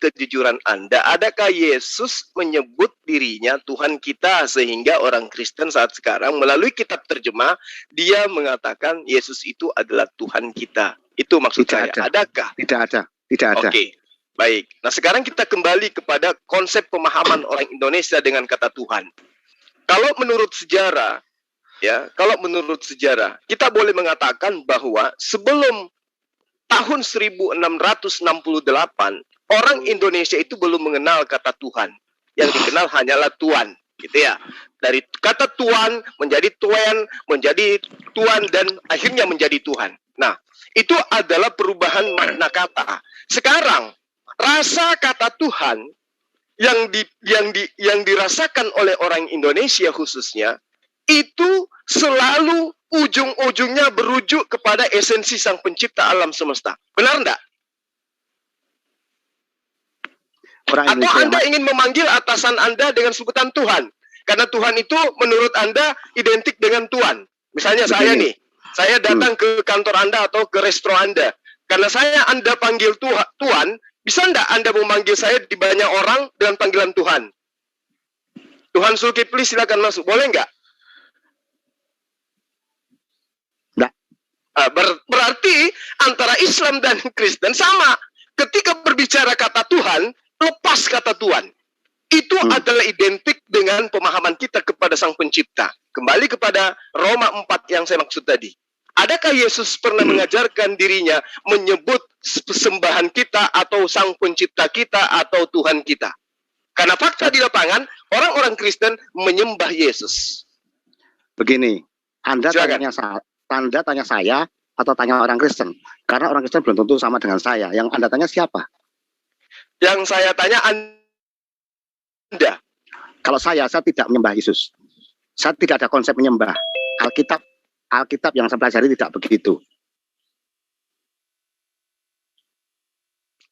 kejujuran Anda, adakah Yesus menyebut dirinya Tuhan kita sehingga orang Kristen saat sekarang melalui kitab terjemah dia mengatakan Yesus itu adalah Tuhan kita? Itu maksud saya. Adakah? Tidak ada. Oke, baik. Nah, sekarang kita kembali kepada konsep pemahaman orang Indonesia dengan kata Tuhan. Kalau menurut sejarah, kita boleh mengatakan bahwa sebelum tahun 1668, orang Indonesia itu belum mengenal kata Tuhan. Yang dikenal hanyalah Tuan, gitu ya. Dari kata Tuan menjadi Tuen, menjadi Tuan, dan akhirnya menjadi Tuhan. Nah, itu adalah perubahan makna kata. Sekarang, rasa kata Tuhan yang dirasakan oleh orang Indonesia khususnya, itu selalu ujung-ujungnya berujuk kepada esensi Sang Pencipta alam semesta. Benar enggak? Atau Anda ingin memanggil atasan Anda dengan sebutan Tuhan? Karena Tuhan itu menurut Anda identik dengan Tuan. Misalnya saya nih, saya datang ke kantor Anda atau ke resto Anda. Karena Anda panggil Tuan, bisa enggak Anda memanggil saya di banyak orang dengan panggilan Tuhan? Tuhan Zulkifli silakan masuk, boleh enggak? Berarti antara Islam dan Kristen sama. Ketika berbicara kata Tuhan, lepas kata Tuhan. Itu adalah identik dengan pemahaman kita kepada Sang Pencipta. Kembali kepada Roma 4 yang saya maksud tadi. Adakah Yesus pernah mengajarkan dirinya menyebut sembahan kita atau Sang Pencipta kita atau Tuhan kita? Karena fakta di lapangan, orang-orang Kristen menyembah Yesus. Begini, Anda tanya saya atau tanya orang Kristen? Karena orang Kristen belum tentu sama dengan saya. Yang Anda tanya siapa? Yang saya tanya Anda. Kalau saya tidak menyembah Yesus. Saya tidak ada konsep menyembah. Alkitab yang saya pelajari tidak begitu.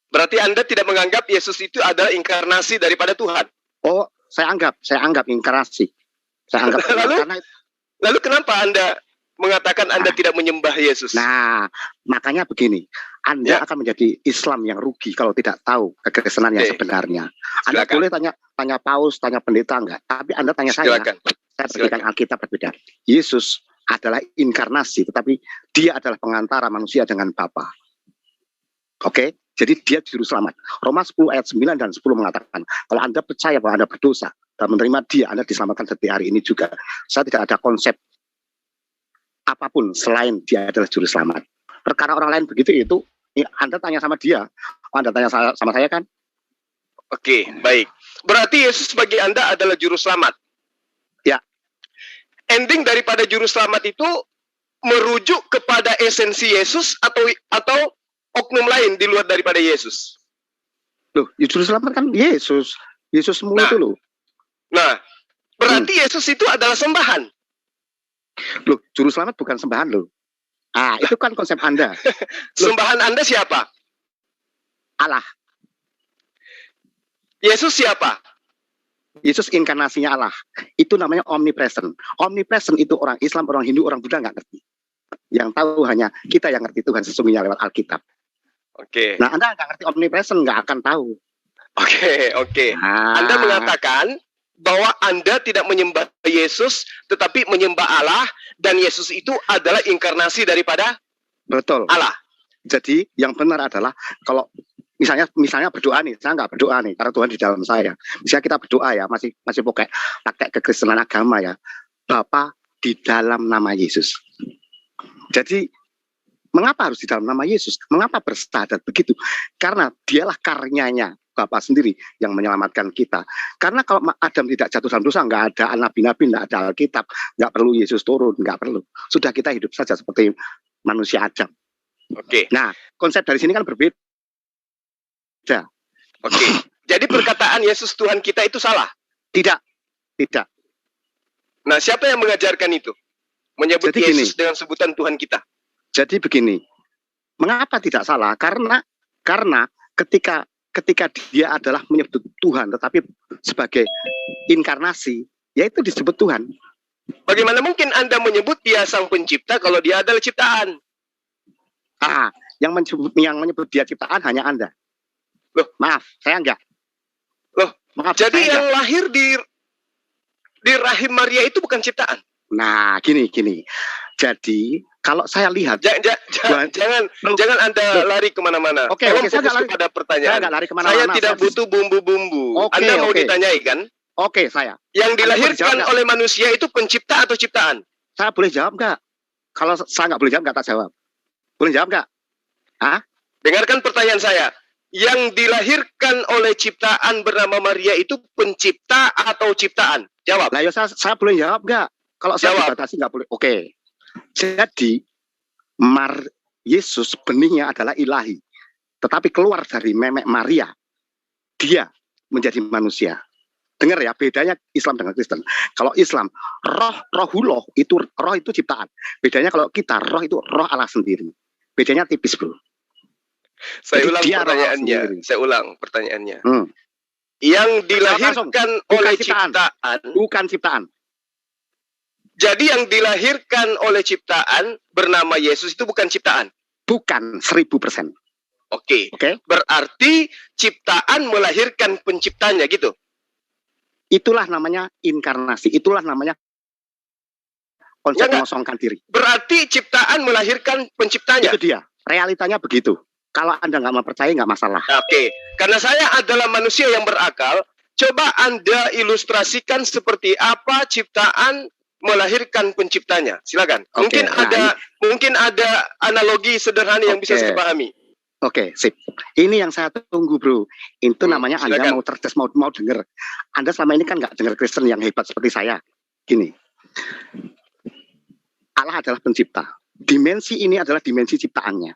Berarti Anda tidak menganggap Yesus itu adalah inkarnasi daripada Tuhan? Oh, saya anggap inkarnasi. Saya anggap lalu kenapa Anda mengatakan Anda tidak menyembah Yesus? Nah, makanya begini, Anda akan menjadi Islam yang rugi kalau tidak tahu kekristenan yang sebenarnya. Anda boleh tanya paus, tanya pendeta enggak, tapi Anda tanya saya berikan Alkitab berbeda. Yesus adalah inkarnasi, tetapi dia adalah pengantara manusia dengan Bapa. Oke, jadi dia juru selamat. Roma 10 ayat 9 dan 10 mengatakan, kalau Anda percaya bahwa Anda berdosa dan menerima dia, Anda diselamatkan seperti hari ini juga. Saya tidak ada konsep apapun selain dia adalah juru selamat. Perkara orang lain begitu itu, Anda tanya sama dia, Anda tanya sama saya kan? Oke, baik. Berarti Yesus bagi Anda adalah juru selamat. Ya. Ending daripada juru selamat itu merujuk kepada esensi Yesus atau oknum lain di luar daripada Yesus? Loh, juru selamat kan Yesus. Yesus semua itu loh. Nah, berarti Yesus itu adalah sembahan. Loh, juru selamat bukan sembahan loh. Itu kan konsep Anda. Sembahan Anda siapa? Allah. Yesus siapa? Yesus inkarnasinya Allah. Itu namanya omnipresent. Omnipresent itu orang Islam, orang Hindu, orang Buddha nggak ngerti. Yang tahu hanya kita yang ngerti Tuhan sesungguhnya lewat Alkitab. Oke. Nah, Anda nggak ngerti omnipresent, nggak akan tahu. Oke. Anda mengatakan bahwa Anda tidak menyembah Yesus, tetapi menyembah Allah, dan Yesus itu adalah inkarnasi daripada Allah. Jadi yang benar adalah kalau misalnya berdoa nih, saya nggak berdoa nih karena Tuhan di dalam saya. Misalnya kita berdoa ya, masih pakai kekristenan agama ya, Bapa di dalam nama Yesus. Jadi mengapa harus di dalam nama Yesus? Mengapa bersyahadat begitu? Karena dialah karyanya Bapa sendiri yang menyelamatkan kita. Karena kalau Adam tidak jatuh dalam dosa, nggak ada nabi-nabi, nggak ada Alkitab, nggak perlu Yesus turun, nggak perlu. Sudah kita hidup saja seperti manusia Adam. Oke. Nah, konsep dari sini kan berbeda. Oke. Jadi perkataan Yesus Tuhan kita itu salah? Tidak. Nah, siapa yang mengajarkan itu? Menyebut Yesus dengan sebutan Tuhan kita. Jadi begini, mengapa tidak salah? Karena ketika dia adalah menyebut Tuhan, tetapi sebagai inkarnasi, yaitu disebut Tuhan. Bagaimana mungkin Anda menyebut dia Sang Pencipta kalau dia adalah ciptaan? Yang menyebut dia ciptaan hanya Anda. Loh, maaf, saya enggak. Loh, maaf, jadi yang enggak. Lahir di rahim Maria itu bukan ciptaan. Nah, gini. Jadi, kalau saya lihat, jangan Anda lari kemana-mana. Oke, saya nggak lari pada pertanyaan. Saya tidak butuh bumbu-bumbu. Anda mau ditanyai kan? Oke, saya. Yang dilahirkan oleh manusia itu pencipta atau ciptaan? Saya boleh jawab nggak? Kalau saya nggak boleh jawab, nggak tak jawab. Boleh jawab nggak? Hah? Dengarkan pertanyaan saya. Yang dilahirkan oleh ciptaan bernama Maria itu pencipta atau ciptaan? Jawab. Lah ya saya boleh jawab nggak? Kalau saya dibatasi nggak boleh. Oke. Jadi Yesus benihnya adalah ilahi, tetapi keluar dari memek Maria, dia menjadi manusia. Dengar ya, bedanya Islam dengan Kristen. Kalau Islam, roh itu ciptaan. Bedanya kalau kita, roh itu roh Allah sendiri. Bedanya tipis, bro. Saya ulang pertanyaannya. Yang dilahirkan oleh ciptaan. Bukan ciptaan. Jadi yang dilahirkan oleh ciptaan bernama Yesus itu bukan ciptaan? Bukan, 1000%. Oke. Berarti ciptaan melahirkan penciptanya gitu? Itulah namanya inkarnasi. Itulah namanya konsep mengosongkan diri. Berarti ciptaan melahirkan penciptanya? Itu dia. Realitanya begitu. Kalau Anda nggak mau percaya, nggak masalah. Oke. Karena saya adalah manusia yang berakal, coba Anda ilustrasikan seperti apa ciptaan melahirkan penciptanya. Silakan. Mungkin ada analogi sederhana yang bisa saya pahami. Oke, sip. Ini yang saya tunggu, bro. Itu namanya silakan. Anda mau cerdas, mau dengar. Anda selama ini kan nggak dengar Kristen yang hebat seperti saya. Gini, Allah adalah pencipta. Dimensi ini adalah dimensi ciptaannya.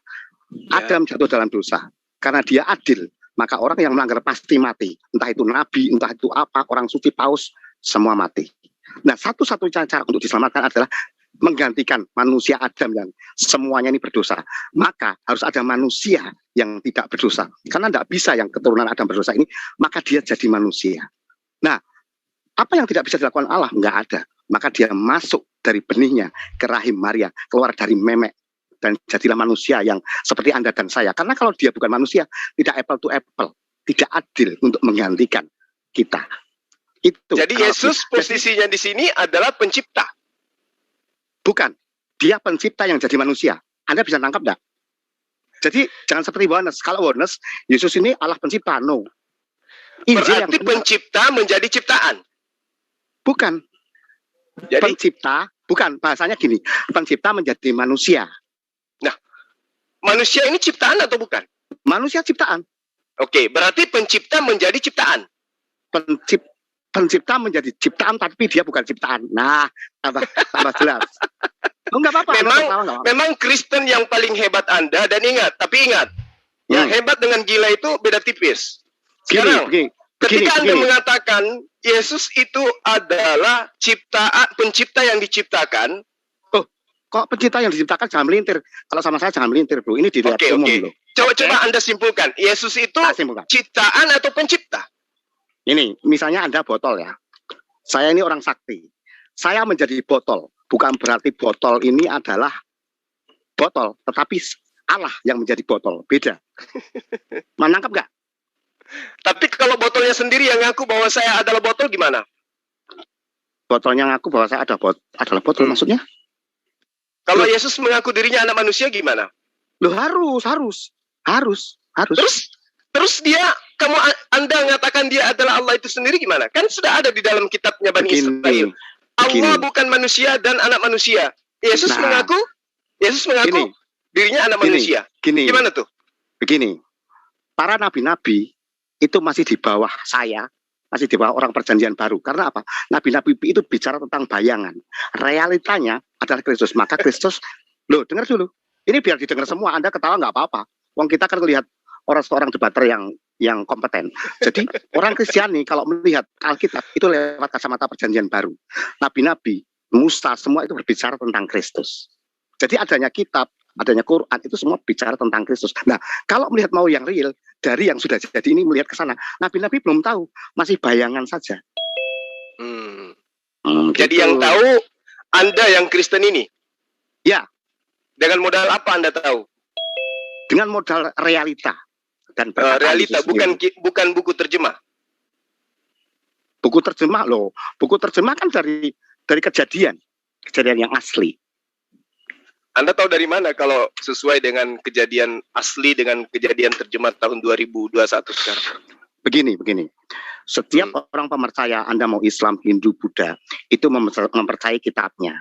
Adam jatuh dalam dosa. Karena dia adil, maka orang yang melanggar pasti mati. Entah itu nabi, entah itu apa, orang suci, paus, semua mati. Nah, satu-satunya cara untuk diselamatkan adalah menggantikan manusia Adam yang semuanya ini berdosa. Maka harus ada manusia yang tidak berdosa. Karena tidak bisa yang keturunan Adam berdosa ini, maka dia jadi manusia. Nah, apa yang tidak bisa dilakukan Allah? Nggak ada. Maka dia masuk dari benihnya ke rahim Maria, keluar dari memek, dan jadilah manusia yang seperti Anda dan saya. Karena kalau dia bukan manusia, tidak apple to apple, tidak adil untuk menggantikan kita. Itu. Jadi Yesus posisinya di sini adalah pencipta. Bukan, dia pencipta yang jadi manusia. Anda bisa tangkap enggak? Jadi jangan seperti Yohanes. Kalau Yohanes, Yesus ini Allah pencipta, no. Berarti pencipta menjadi ciptaan. Bukan. Jadi, pencipta, bukan, bahasanya gini, pencipta menjadi manusia. Nah, manusia ini ciptaan atau bukan? Manusia ciptaan. Oke, berarti pencipta menjadi ciptaan. Pencipta menjadi ciptaan, tapi dia bukan ciptaan. Nah, tambah jelas. Enggak apa-apa. Memang Kristen yang paling hebat Anda, dan ingat, yang hebat dengan gila itu beda tipis. Sekarang, ketika Anda mengatakan Yesus itu adalah pencipta yang diciptakan. Oh, kok pencipta yang diciptakan jangan melintir. Kalau sama saya jangan melintir, bro. Ini dilihat umum loh. Coba Anda simpulkan. Yesus itu ciptaan atau pencipta? Ini, misalnya Anda botol ya. Saya ini orang sakti. Saya menjadi botol. Bukan berarti botol ini adalah botol, tetapi Allah yang menjadi botol. Beda. Menangkap nggak? Tapi kalau botolnya sendiri yang ngaku bahwa saya adalah botol gimana? Botolnya ngaku bahwa saya adalah botol maksudnya? Kalau Yesus mengaku dirinya anak manusia gimana? Loh harus. Terus Anda mengatakan dia adalah Allah itu sendiri gimana? Kan sudah ada di dalam kitabnya Bani Israel. Allah bukan manusia dan anak manusia. Yesus mengaku dirinya anak manusia. Gimana tuh? Begini, para nabi-nabi itu masih di bawah saya, masih di bawah orang perjanjian baru. Karena apa? Nabi-nabi itu bicara tentang bayangan. Realitanya adalah Kristus. Maka Kristus, loh dengar dulu. Ini biar didengar semua. Anda ketawa nggak apa-apa. Wong kita kan melihat seorang debater yang kompeten. Jadi orang Kristiani kalau melihat Alkitab itu lewat kacamata perjanjian baru. Nabi-nabi, Musa, semua itu berbicara tentang Kristus. Jadi adanya kitab, adanya Quran itu semua bicara tentang Kristus. Nah, kalau melihat mau yang real dari yang sudah jadi ini melihat ke sana, nabi-nabi belum tahu, masih bayangan saja. Jadi yang tahu Anda yang Kristen ini? Ya. Dengan modal apa Anda tahu? Dengan modal realita. dan realita, bukan buku terjemah. Buku terjemah loh. Buku terjemah kan dari kejadian yang asli. Anda tahu dari mana kalau sesuai dengan kejadian asli dengan kejadian terjemah tahun 2021 sekarang? Begini. Setiap orang pemercaya, Anda mau Islam, Hindu, Buddha, itu mempercayai kitabnya.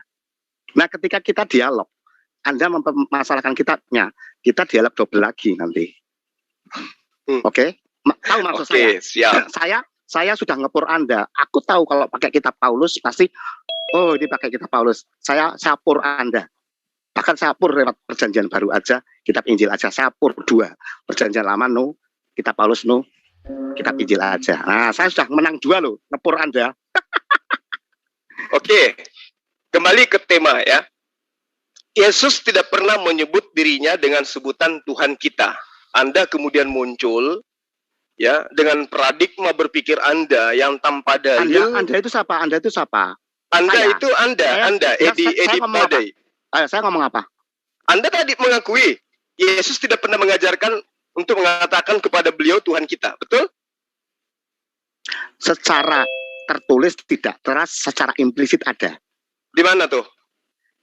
Nah, ketika kita dialog, Anda mempermasalahkan kitabnya, kita dialog double lagi nanti. Oke? Tahu maksud saya? Siap. Saya sudah ngepur Anda. Aku tahu kalau pakai kitab Paulus pasti, oh ini pakai kitab Paulus. Saya pur Anda. Bahkan saya pur lewat perjanjian baru aja, kitab Injil aja, saya pur 2. Perjanjian lama no, kitab Paulus no, kitab Injil aja. Nah, saya sudah menang 2 loh, ngepur Anda. Oke, kembali ke tema ya. Yesus tidak pernah menyebut dirinya dengan sebutan Tuhan kita. Anda kemudian muncul ya dengan paradigma berpikir Anda yang tanpa dalil. Anda itu siapa? Anda itu siapa? Anda, Edi Badai. Saya ngomong apa? Anda tadi mengakui Yesus tidak pernah mengajarkan untuk mengatakan kepada beliau Tuhan kita, betul? Secara tertulis tidak, teras secara implisit ada. Di mana tuh?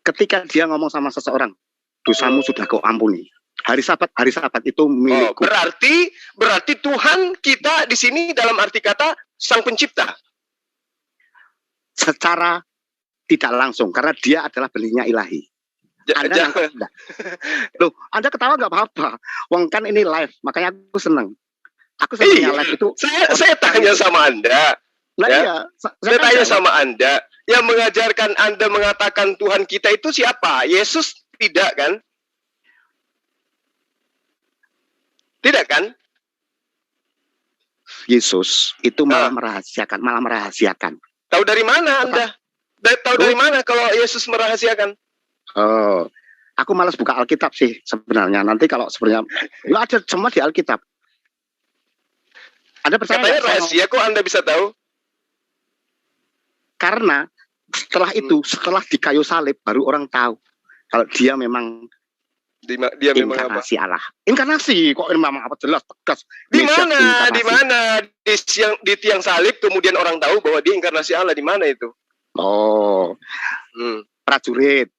Ketika dia ngomong sama seseorang, dosamu sudah kau ampuni. Hari Sabat itu milikku. Berarti Tuhan kita di sini dalam arti kata Sang Pencipta. Secara tidak langsung, karena dia adalah benihnya ilahi. Loh, Anda ketawa nggak apa-apa. Wong kan ini live, makanya aku seneng. Aku senangnya live itu. Saya tanya sama Anda. Nah, ya? Iya, saya tanya sama Anda, yang mengajarkan Anda mengatakan Tuhan kita itu siapa? Yesus tidak kan? Tidak kan? Yesus itu malah merahasiakan. Tahu dari mana Anda? Tahu dari mana kalau Yesus merahasiakan? Oh, aku malas buka Alkitab sih sebenarnya. Nanti kalau sebenarnya ada semua di Alkitab. Anda percaya? Katanya rahasia kok Anda bisa tahu? Karena setelah itu, setelah di kayu salib baru orang tahu kalau dia memang inkarnasi apa? Allah. Inkarnasi kok memang apa jelas tegas. Di mana? Di tiang salib kemudian orang tahu bahwa dia inkarnasi Allah, di mana itu? Oh. Prajurit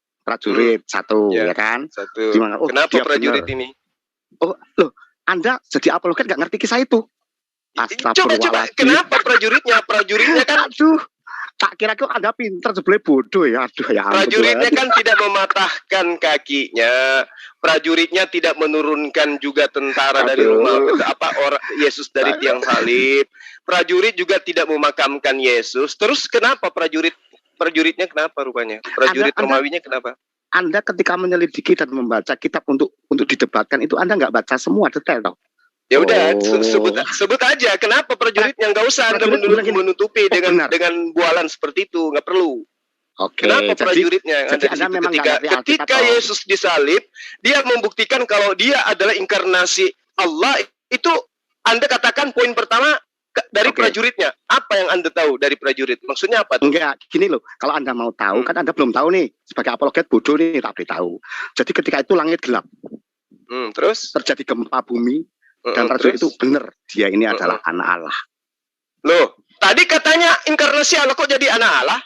satu ya kan? Satu. Kenapa prajurit ini? Oh, loh, Anda jadi apologet nggak ngerti kisah itu? Coba, kenapa prajuritnya kan? Aduh, tak kira kok Anda pinter sebelah bodoh ya. Aduh ya. Prajuritnya kan tidak mematahkan kakinya. Prajuritnya tidak menurunkan juga tentara dari rumah Yesus dari tiang salib. Prajurit juga tidak memakamkan Yesus. Terus kenapa prajuritnya kenapa rupanya? Prajurit Romawinya kenapa? Anda ketika menyelidiki dan membaca kitab untuk didebatkan itu Anda nggak baca semua detail toh? Ya udah, sebut aja kenapa prajuritnya, nggak usah Anda menutupi dengan bualan seperti itu, nggak perlu. Kenapa prajuritnya? Ketika Yesus disalib, dia membuktikan kalau dia adalah inkarnasi Allah. Itu Anda katakan poin pertama dari prajuritnya. Apa yang Anda tahu dari prajurit? Maksudnya apa tuh? Enggak, gini loh. Kalau Anda mau tahu, kan Anda belum tahu nih. Sebagai apologet bodoh nih, tak tahu. Jadi ketika itu langit gelap. Terus? Terjadi gempa bumi. Dan prajurit itu benar. Dia ini adalah anak Allah. Loh, tadi katanya inkarnasi Allah, kok jadi anak Allah?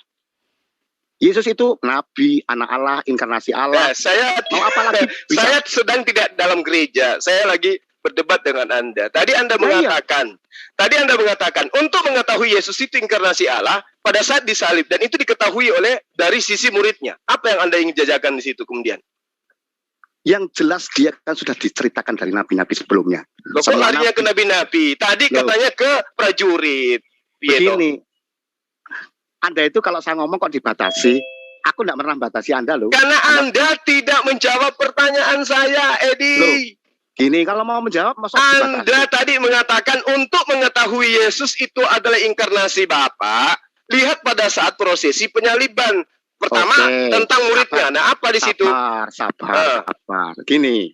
Yesus itu nabi, anak Allah, inkarnasi Allah. Mau apa lagi? Saya sedang tidak dalam gereja. Saya lagi berdebat dengan Anda. Tadi Anda mengatakan untuk mengetahui Yesus itu inkarnasi Allah pada saat disalib, dan itu diketahui dari sisi muridnya. Apa yang Anda ingin jajakan di situ kemudian? Yang jelas dia kan sudah diceritakan dari nabi-nabi sebelumnya. Kok larinya ke nabi-nabi? Tadi katanya ke prajurit. Begini, Anda itu kalau saya ngomong kok dibatasi. Aku tidak pernah batasi Anda loh. Karena Anda tidak menjawab pertanyaan saya, Edi. Loh, gini, kalau mau menjawab, masa Anda tadi mengatakan untuk mengetahui Yesus itu adalah inkarnasi Bapa, lihat pada saat prosesi penyaliban. Pertama, tentang muridnya. Nah, apa di situ? Sabar. Gini,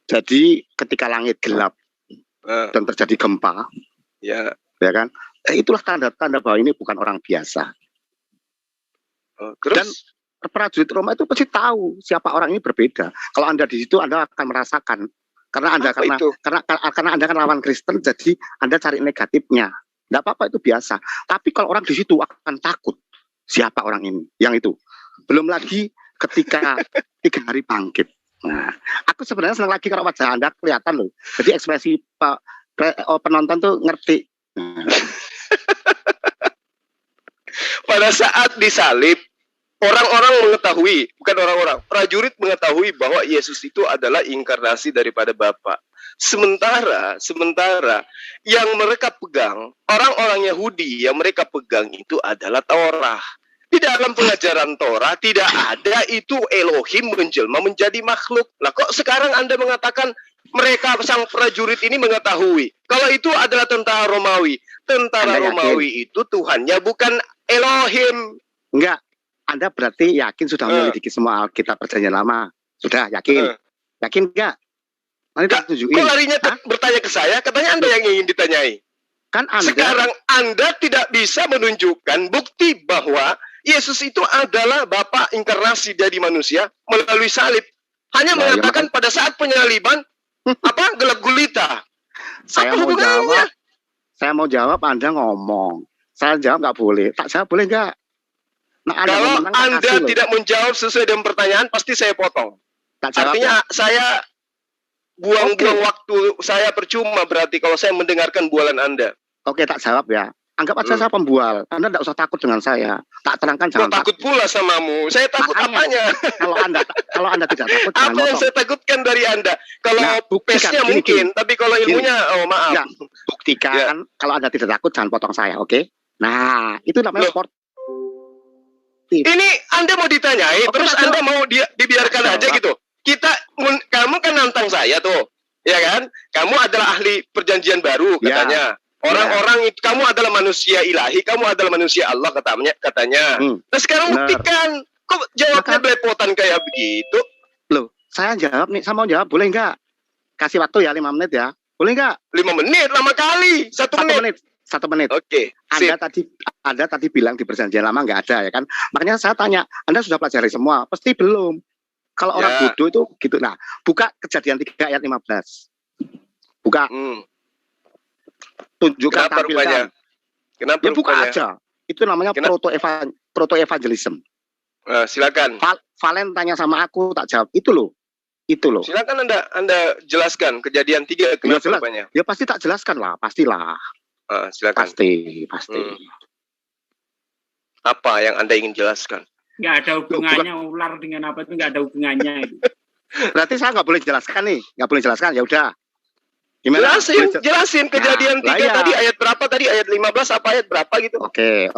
jadi ketika langit gelap dan terjadi gempa, ya kan? Itulah tanda-tanda bahwa ini bukan orang biasa. Terus? Dan prajurit Roma itu pasti tahu siapa orang ini berbeda. Kalau Anda di situ, Anda akan merasakan Karena Anda karena Anda kan lawan Kristen, jadi Anda cari negatifnya. Enggak apa-apa, itu biasa. Tapi kalau orang di situ akan takut, siapa orang ini? Yang itu. Belum lagi ketika 3 hari bangkit. Nah, aku sebenarnya senang lagi kalau wajah Anda kelihatan loh. Jadi ekspresi penonton tuh ngerti. Pada saat disalib, orang-orang mengetahui, bukan orang-orang, prajurit mengetahui bahwa Yesus itu adalah inkarnasi daripada Bapa. Sementara yang mereka pegang, orang-orang Yahudi yang mereka pegang itu adalah Taurat. Di dalam pengajaran Torah tidak ada itu Elohim menjelma menjadi makhluk. Lah kok sekarang Anda mengatakan mereka sang prajurit ini mengetahui kalau itu adalah tentara Romawi. Tentara Romawi itu Tuhannya bukan Elohim. Enggak. Anda berarti yakin sudah menyelidiki semua Alkitab Perjanjian Lama? Sudah yakin? Yakin enggak? Kok larinya bertanya ke saya? Katanya Anda yang ingin ditanyai. Kan Anda sekarang Anda tidak bisa menunjukkan bukti bahwa Yesus itu adalah Bapa inkarnasi dari manusia melalui salib. Hanya mengatakan pada saat penyaliban gelap gulita. Saya mau jawab, Anda ngomong. Saya jawab nggak boleh. Tak jawab boleh nggak? Nah, kalau Anda tidak menjawab sesuai dengan pertanyaan, pasti saya potong. Artinya saya buang-buang waktu saya percuma berarti kalau saya mendengarkan bualan Anda. Oke, tak jawab ya. Anggap aja saya pembual. Anda tidak usah takut dengan saya. Tak terangkan jangan takut pula samamu. Saya takut apanya? Kalau Anda tidak takut, apa yang saya takutkan dari Anda? Kalau pesnya mungkin, tapi kalau ilmunya, maaf. Ya, buktikan kalau Anda tidak takut, jangan potong saya, oke? Nah, itu namanya sport. Ini Anda mau ditanyai, terus Anda mau dibiarkan aja gitu. Kamu kan nantang saya tuh, ya kan? Kamu adalah ahli perjanjian baru katanya. Orang-orang itu, kamu adalah manusia ilahi, kamu adalah manusia Allah katanya. Nah sekarang buktikan, kok jawabnya belepotan kayak begitu? Loh, saya jawab nih, saya mau jawab, boleh nggak? Kasih waktu ya 5 menit ya, boleh nggak? 5 menit, lama kali, 1 menit. 1 menit. Oke. Anda tadi bilang di perjanjian lama nggak ada ya kan? Makanya saya tanya, Anda sudah pelajari semua? Pasti belum. Kalau orang bodoh itu gitu. Nah, buka Kejadian 3 ayat 15. Buka. Tunjukkan, tampilkan. Kenapa ya buka aja. Itu namanya proto-evangelism. Silakan. Valen tanya sama aku, tak jawab. Itu loh. Silakan Anda jelaskan Kejadian 3 kenapa rupanya. Ya pasti tak jelaskan lah, pastilah. Silakan. Pasti. Apa yang Anda ingin jelaskan? Nggak ada hubungannya ular dengan apa itu, nggak ada hubungannya itu. Berarti saya nggak boleh jelaskan nih, nggak boleh jelaskan. Ya udah. Gimana? Jelasin Kejadian 3 tadi ayat berapa tadi? Ayat 15 apa ayat berapa gitu? Oke.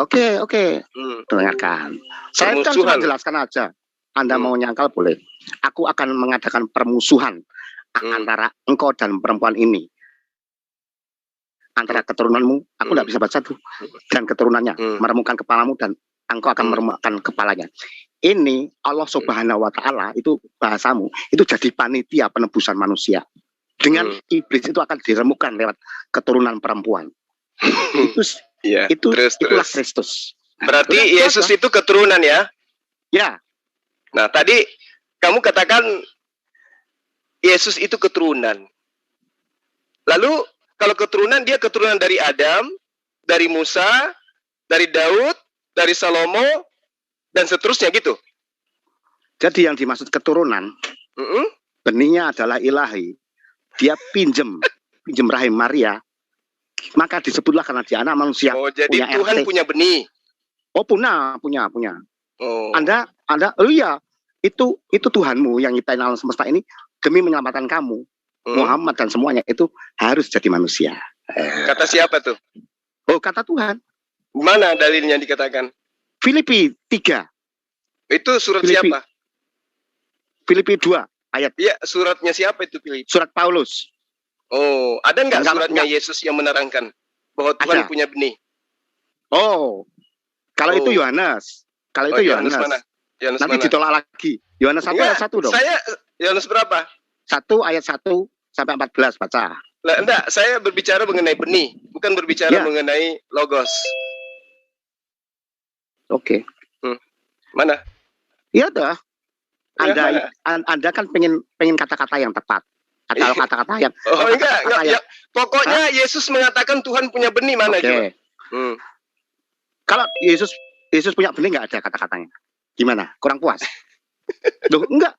Dengarkan. Saya kan cuma jelaskan aja. Anda mau nyangkal boleh. Aku akan mengadakan permusuhan antara engkau dan perempuan ini. Antara keturunanmu, aku tidak bisa baca tuh, dan keturunannya meremukkan kepalamu dan engkau akan meremukkan kepalanya. Ini Allah Subhanahu wa Ta'ala, itu bahasamu, itu jadi panitia penebusan manusia. Dengan iblis itu akan diremukkan lewat keturunan perempuan. Itulah Kristus. Berarti Yesus itu keturunan ya? Ya. Nah tadi kamu katakan Yesus itu keturunan. Lalu kalau keturunan, dia keturunan dari Adam, dari Musa, dari Daud, dari Salomo, dan seterusnya gitu. Jadi yang dimaksud keturunan, benihnya adalah ilahi. Dia pinjem rahim Maria, maka disebutlah karena dia anak manusia. Oh, jadi punya Tuhan RT. Punya benih. Oh, punya. Oh. Anda, iya, itu Tuhanmu yang nyiptain alam semesta ini demi menyelamatkan kamu. Muhammad dan semuanya itu harus jadi manusia. Kata siapa tuh? Oh, kata Tuhan. Mana dalilnya dikatakan? Filipi 3. Itu surat siapa? Filipi 2 ayat. Iya, suratnya siapa itu Filipi? Surat Paulus. Oh, ada nggak suratnya Yesus yang menerangkan bahwa Tuhan punya benih? Oh, kalau itu Yohanes. Kalau itu Yohanes. Mana? Nanti ditolak lagi. Yohanes 1 ayat 1 dong. Saya Yohanes berapa? 1 ayat 1 sampai 14 baca. Lah, enggak, saya berbicara mengenai benih, bukan berbicara mengenai logos. Oke. Mana? Iya dah. Anda kan pengen kata-kata yang tepat. Atau kata-kata yang enggak. Ya. Pokoknya Yesus mengatakan Tuhan punya benih mana coba? Kalau Yesus punya benih nggak ada kata-katanya. Gimana? Kurang puas? Loh, enggak.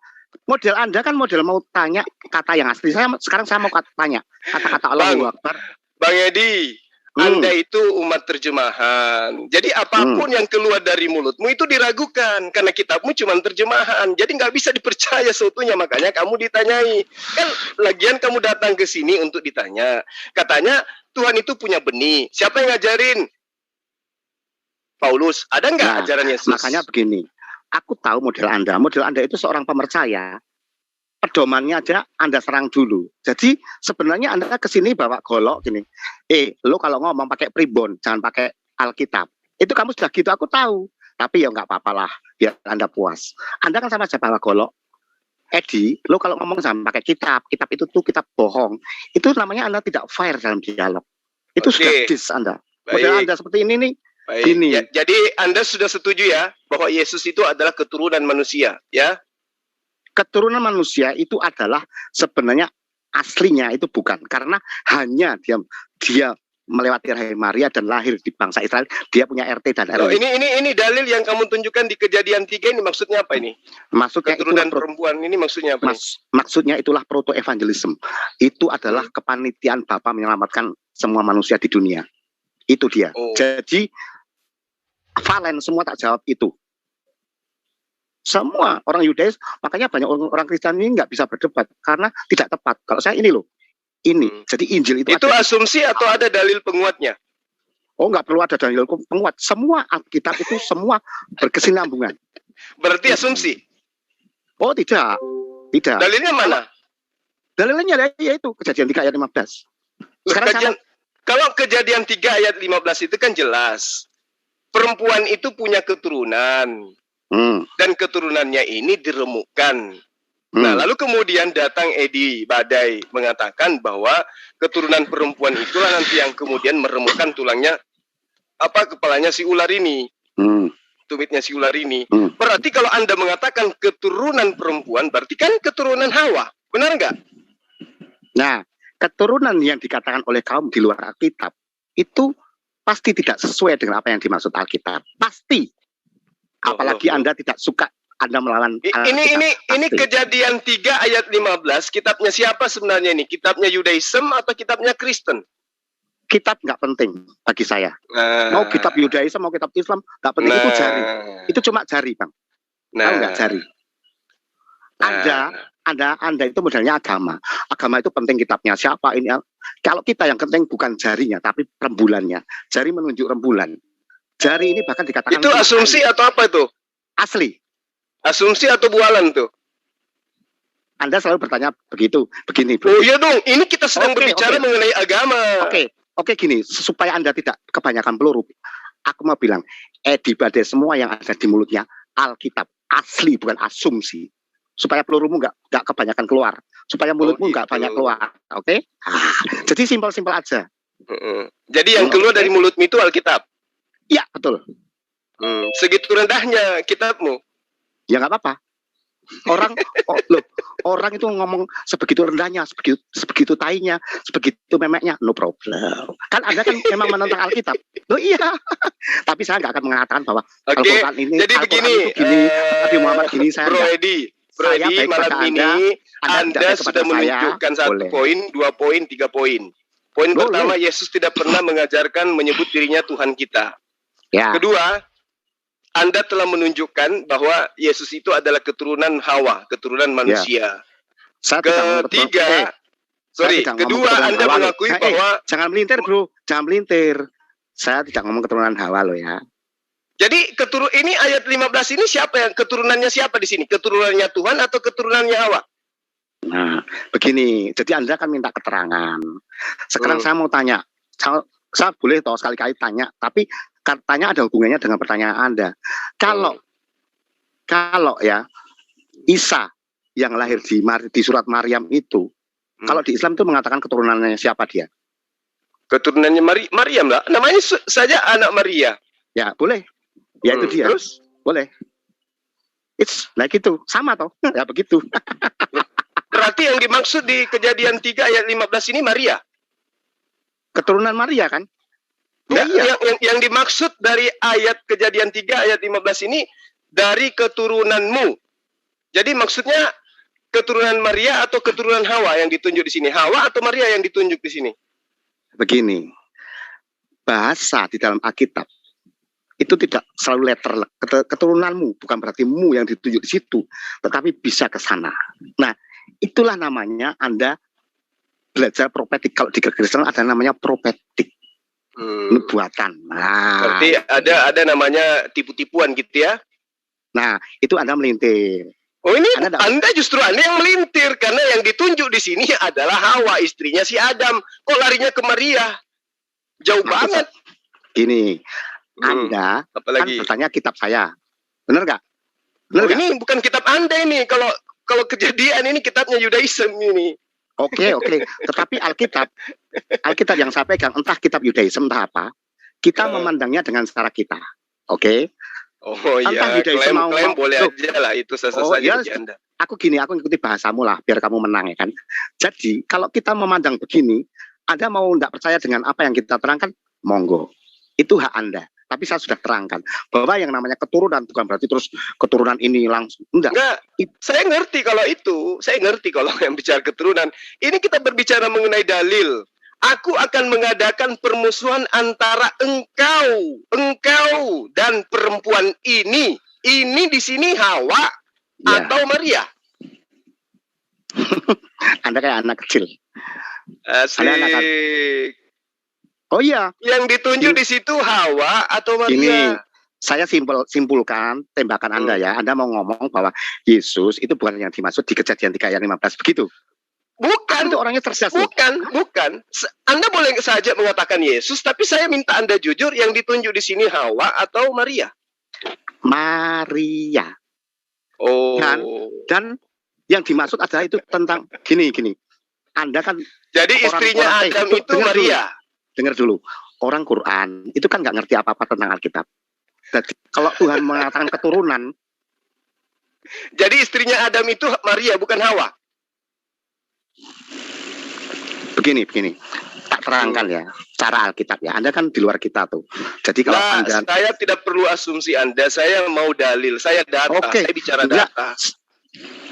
Model Anda kan model mau tanya kata yang asli. Sekarang saya mau tanya kata-kata Allahu Akbar. Bang Edi, Anda itu umat terjemahan. Jadi apapun yang keluar dari mulutmu itu diragukan karena kitabmu cuma terjemahan. Jadi nggak bisa dipercaya seutuhnya, makanya kamu ditanyai. Kan lagian kamu datang ke sini untuk ditanya. Katanya Tuhan itu punya benih. Siapa yang ngajarin? Paulus. Ada nggak ajaran Yesus? Makanya begini. Aku tahu model Anda. Model Anda itu seorang pemercaya. Pedomannya aja Anda serang dulu. Jadi sebenarnya Anda kesini bawa golok gini. Lo kalau ngomong pakai pribon, jangan pakai Alkitab. Itu kamu sudah gitu, aku tahu. Tapi ya nggak apa-apa lah, biar Anda puas. Anda kan sama aja bawa golok. Edi, lo kalau ngomong jangan pakai kitab. Kitab itu tuh kitab bohong. Itu namanya Anda tidak fair dalam dialog. Itu sudah dis Anda. Model Anda seperti ini nih. Baik. Ya, jadi Anda sudah setuju ya bahwa Yesus itu adalah keturunan manusia, ya? Keturunan manusia itu adalah sebenarnya aslinya itu bukan, karena hanya dia melewati rahim Maria dan lahir di bangsa Israel, dia punya RT dan RW. Ini dalil yang kamu tunjukkan di Kejadian 3 ini maksudnya apa ini? Maksudnya keturunan perempuan ini maksudnya apa? Maksudnya itulah proto evangelism. Itu adalah kepanitiaan Bapa menyelamatkan semua manusia di dunia. Itu dia. Jadi Valen semua tak jawab itu. Semua orang Yudais, makanya banyak orang Kristen ini nggak bisa berdebat karena tidak tepat. Kalau saya ini loh, jadi Injil itu asumsi atau ada dalil penguatnya? Oh, nggak perlu ada dalil penguat. Semua Alkitab itu semua berkesinambungan. Berarti asumsi? Oh tidak. Dalilnya mana? Dalilnya yaitu Kejadian 3 ayat 15. Sekarang kalau Kejadian 3 ayat 15 itu kan jelas. Perempuan itu punya keturunan. Dan keturunannya ini diremukkan. Nah, lalu kemudian datang Edi Badai mengatakan bahwa keturunan perempuan itulah nanti yang kemudian meremukkan tulangnya, kepalanya si ular ini. Tumitnya si ular ini. Berarti kalau Anda mengatakan keturunan perempuan, berarti kan keturunan Hawa. Benar nggak? Nah, keturunan yang dikatakan oleh kaum di luar Alkitab itu pasti tidak sesuai dengan apa yang dimaksud Alkitab. Pasti. Apalagi Anda tidak suka Anda melawan Alkitab. Ini Kejadian 3 ayat 15. Kitabnya siapa sebenarnya ini? Kitabnya Yudaism atau kitabnya Kristen? Kitab nggak penting bagi saya. Mau kitab Yudaism, mau kitab Islam, nggak penting. Itu jari. Itu cuma jari, Bang. Tahu nggak jari? Anda itu modelnya agama. Agama itu penting kitabnya. Siapa ini? Kalau kita yang penting bukan jarinya, tapi rembulannya. Jari menunjuk rembulan. Jari ini bahkan dikatakan... Itu asumsi atau apa itu? Asli. Asumsi atau bualan tuh? Anda selalu bertanya begini. Oh iya dong, ini kita sedang berbicara mengenai agama. Oke, gini, supaya Anda tidak kebanyakan peluru. Aku mau bilang, Edi Badai semua yang ada di mulutnya Alkitab asli, bukan asumsi. Supaya pelurumu nggak kebanyakan keluar, supaya mulutmu nggak banyak keluar, oke? Jadi simpel-simpel aja. Jadi yang keluar dari mulutmu itu Alkitab? Iya, betul. Segitu rendahnya kitabmu? Ya nggak apa-apa. Orang itu ngomong sebegitu rendahnya, sebegitu tainya, sebegitu memeknya, no problem. Kan Anda kan memang menentang Alkitab. Loh iya. Tapi saya nggak akan mengatakan bahwa Al-Quran ini, jadi begini, Nabi Muhammad gini, saya Bro Edi, malam ini Anda sudah menunjukkan 1 poin, 2 poin, 3 poin. Poin pertama, Yesus tidak pernah mengajarkan menyebut dirinya Tuhan kita. Ya. Kedua, Anda telah menunjukkan bahwa Yesus itu adalah keturunan Hawa, keturunan manusia. Ketiga, kedua Anda mengakui bahwa... Jangan melintir bro, jangan melintir. Saya tidak ngomong keturunan Hawa loh ya. Jadi ini ayat 15 ini siapa yang keturunannya siapa di sini? Keturunannya Tuhan atau keturunannya Hawa? Nah, begini. Jadi Anda kan minta keterangan. Sekarang saya mau tanya. Saya boleh tahu sekali-kali tanya, tapi katanya ada hubungannya dengan pertanyaan Anda. Kalau ya Isa yang lahir di surat Maryam itu, kalau di Islam itu mengatakan keturunannya siapa dia? Keturunannya Maryam lah. Namanya saja anak Maria. Ya boleh. Ya itu dia. Terus? Boleh. It's like itu. Sama toh. Ya begitu. Berarti yang dimaksud di Kejadian 3 ayat 15 ini Maria. Keturunan Maria kan? Nggak, yang dimaksud dari ayat Kejadian 3 ayat 15 ini dari keturunanmu. Jadi maksudnya keturunan Maria atau keturunan Hawa yang ditunjuk di sini? Hawa atau Maria yang ditunjuk di sini? Begini, bahasa di dalam Alkitab itu tidak selalu letter, keturunanmu, bukan berarti mu yang ditunjuk di situ, tetapi bisa ke sana. Nah, itulah namanya Anda belajar profetik. Kalau di Kristen ada namanya profetik. Nubuatan. Nah, berarti ada namanya tipu-tipuan gitu ya. Nah, itu Anda melintir. Oh, ini Anda justru Anda yang melintir, karena yang ditunjuk di sini adalah Hawa, istrinya si Adam. Kok larinya ke Maria? Jauh banget. Gini, Anda kan bertanya kitab saya. Benar nggak? Ini bukan kitab Anda ini. Kalau Kejadian ini kitabnya Yudaism ini. Oke. Tetapi Alkitab yang saya pegang, entah kitab Yudaism entah apa, kita memandangnya dengan cara kita. Oke? Oh iya, klaim boleh aja lah, itu sasa saja bagi Anda. Aku ngikuti bahasamu lah, biar kamu menang ya kan. Jadi, kalau kita memandang begini, Anda mau tidak percaya dengan apa yang kita terangkan, monggo. Itu hak Anda. Tapi saya sudah terangkan bahwa yang namanya keturunan bukan berarti terus keturunan ini langsung. Enggak. Saya ngerti kalau itu. Saya ngerti kalau yang bicara keturunan. Ini kita berbicara mengenai dalil. Aku akan mengadakan permusuhan antara engkau dan perempuan ini. Ini di sini Hawa atau Maria? Anda kayak anak kecil. Asik. Oh iya. Yang ditunjuk di situ Hawa atau Maria? Ini saya simpulkan tembakan Anda ya. Anda mau ngomong bahwa Yesus itu bukan yang dimaksud di Kejadian 3 ayat 15 begitu? Bukan. Itu orangnya tersesat. Bukan. Anda boleh saja mengatakan Yesus, tapi saya minta Anda jujur, yang ditunjuk di sini Hawa atau Maria? Maria. Oh. Dan yang dimaksud adalah itu tentang gini. Anda kan jadi istrinya Adam itu Maria. Dengar dulu, orang Quran itu kan nggak ngerti apa-apa tentang Alkitab. Jadi kalau Tuhan mengatakan keturunan, jadi istrinya Adam itu Maria bukan Hawa. Begini, tak terangkan ya cara Alkitab ya. Anda kan di luar kita tuh. Jadi kalau Anda, saya tidak perlu asumsi Anda. Saya mau dalil. Saya data. Saya bicara data.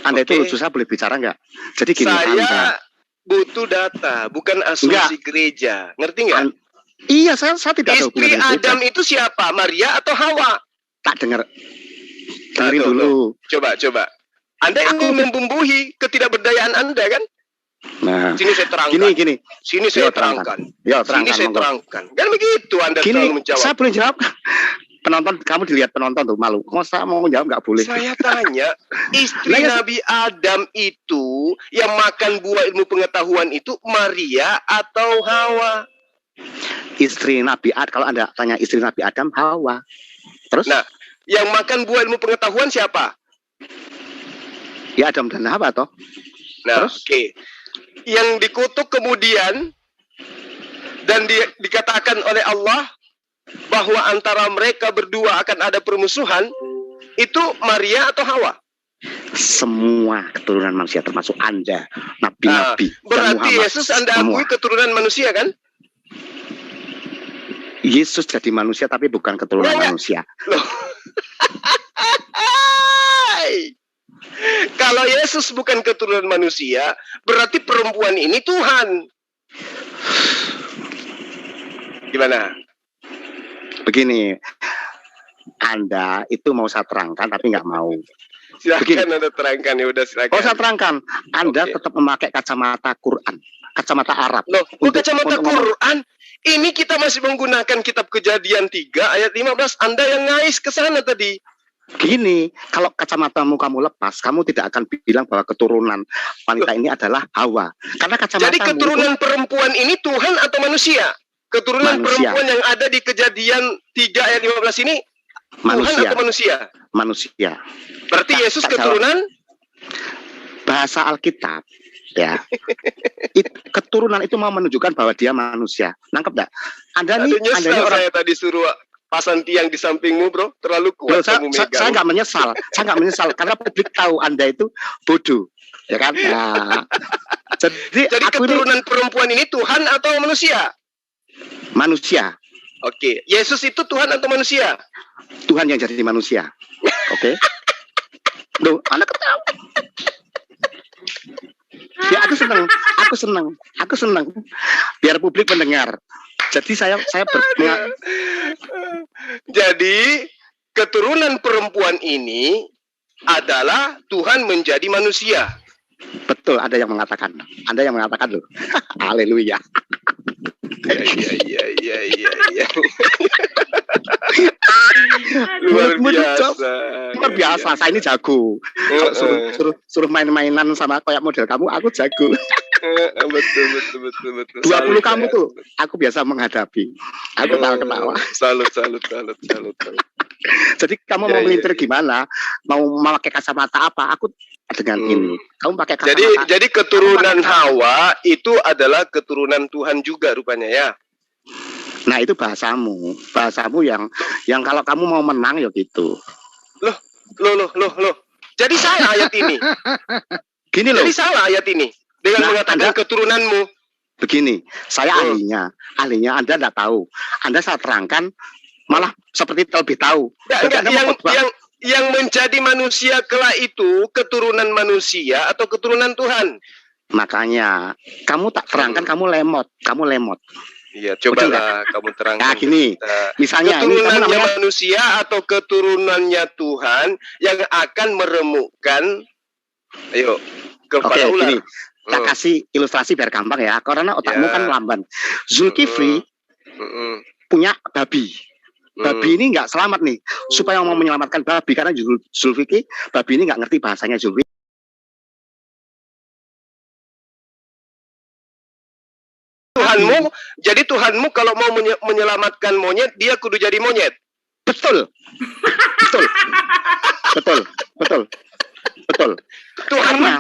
Anda itu susah boleh bicara nggak? Jadi gini, saya butuh data, bukan asumsi gereja. Ngerti nggak? Iya, saya tidak tahu. Istri Adam itu siapa? Maria atau Hawa? Tak dengerin dulu. Coba. Anda ingin membumbuhi ketidakberdayaan Anda kan? Nah, sini saya terangkan. Gini. Sini saya terangkan. Sini saya terangkan. Kan begitu Anda selalu menjawab. Saya boleh jawab. Penonton, kamu dilihat penonton tuh malu. Masa mau jawab nggak boleh? Saya tanya, istri Nabi Adam itu yang makan buah ilmu pengetahuan itu Maria atau Hawa? Istri Nabi Adam. Kalau Anda tanya istri Nabi Adam, Hawa. Terus? Nah, yang makan buah ilmu pengetahuan siapa? Ya Adam dan Hawa toh. Nah, oke. Yang dikutuk kemudian dan dikatakan oleh Allah bahwa antara mereka berdua akan ada permusuhan, itu Maria atau Hawa? Semua keturunan manusia termasuk Anda, nabi-nabi. Berarti Yesus Anda akui keturunan manusia kan? Yesus jadi manusia tapi bukan keturunan manusia. Loh. Kalau Yesus bukan keturunan manusia, berarti perempuan ini Tuhan. Gimana? Begini, Anda itu mau saya terangkan tapi nggak mau. Silakan Anda terangkan, ya udah silakan. Saya terangkan, Anda tetap memakai kacamata Quran, kacamata Arab. Loh, kacamata Quran? Ini kita masih menggunakan kitab Kejadian 3 ayat 15. Anda yang ngais ke sana tadi. Gini, kalau kacamatamu kamu lepas, kamu tidak akan bilang bahwa keturunan wanita ini adalah Hawa. Karena kacamatamu. Jadi keturunan perempuan ini Tuhan atau manusia? Keturunan perempuan yang ada di Kejadian 3 ayat 15 ini Tuhan atau manusia? Manusia. Berarti Yesus keturunan? Bahasa Alkitab ya. Keturunan itu mau menunjukkan bahwa dia manusia. Nangkep enggak? Anda ini orang saya tadi suruh pasang tiang di sampingmu, bro. Terlalu kuat kamu megang. Saya nggak menyesal. Saya nggak menyesal karena publik tahu Anda itu bodoh. ya kan? Nah, jadi keturunan perempuan ini Tuhan atau manusia? Manusia. Oke, Yesus itu Tuhan atau manusia? Tuhan yang jadi manusia. Oke. Loh, anak ketawa. Ya aku senang. Biar publik mendengar. Jadi saya Jadi keturunan perempuan ini adalah Tuhan menjadi manusia. Betul, ada yang mengatakan loh. Haleluya. Iya. Luar biasa. Saya ini jago. Kalau suruh main-mainan sama kayak model kamu, aku jago. Betul. 20 kamu tuh, aku biasa menghadapi. Aku ketawa. Salut. Jadi kamu mau melintir gimana? Mau memakai kacamata apa? Aku dengan ini. Kamu pakai kacamata. Jadi keturunan Hawa itu adalah keturunan Tuhan juga rupanya ya. Nah, itu bahasamu yang kalau kamu mau menang ya gitu. Loh. Jadi salah ayat ini. Gini loh. Jadi salah ayat ini dengan mengatakan keturunanmu. Begini, saya ahlinya Anda tidak tahu. Anda saya terangkan malah seperti lebih tahu. Yang menjadi manusia kelak itu keturunan manusia atau keturunan Tuhan. Makanya kamu tak terangkan, kamu lemot. Iya, cobalah kamu terangkan. Nah, gini, misalnya keturunannya manusia atau keturunannya Tuhan yang akan meremukkan. Ayo, kepada ular. Gini, saya kasih ilustrasi biar gampang ya, karena otakmu kan lamban. Zulkifli punya babi. Babi ini nggak selamat nih. Supaya mau menyelamatkan babi, karena Zulkifli, babi ini nggak ngerti bahasanya Zulkifli. Jadi Tuhanmu kalau mau menyelamatkan monyet, dia kudu jadi monyet. Betul. Tuhanmu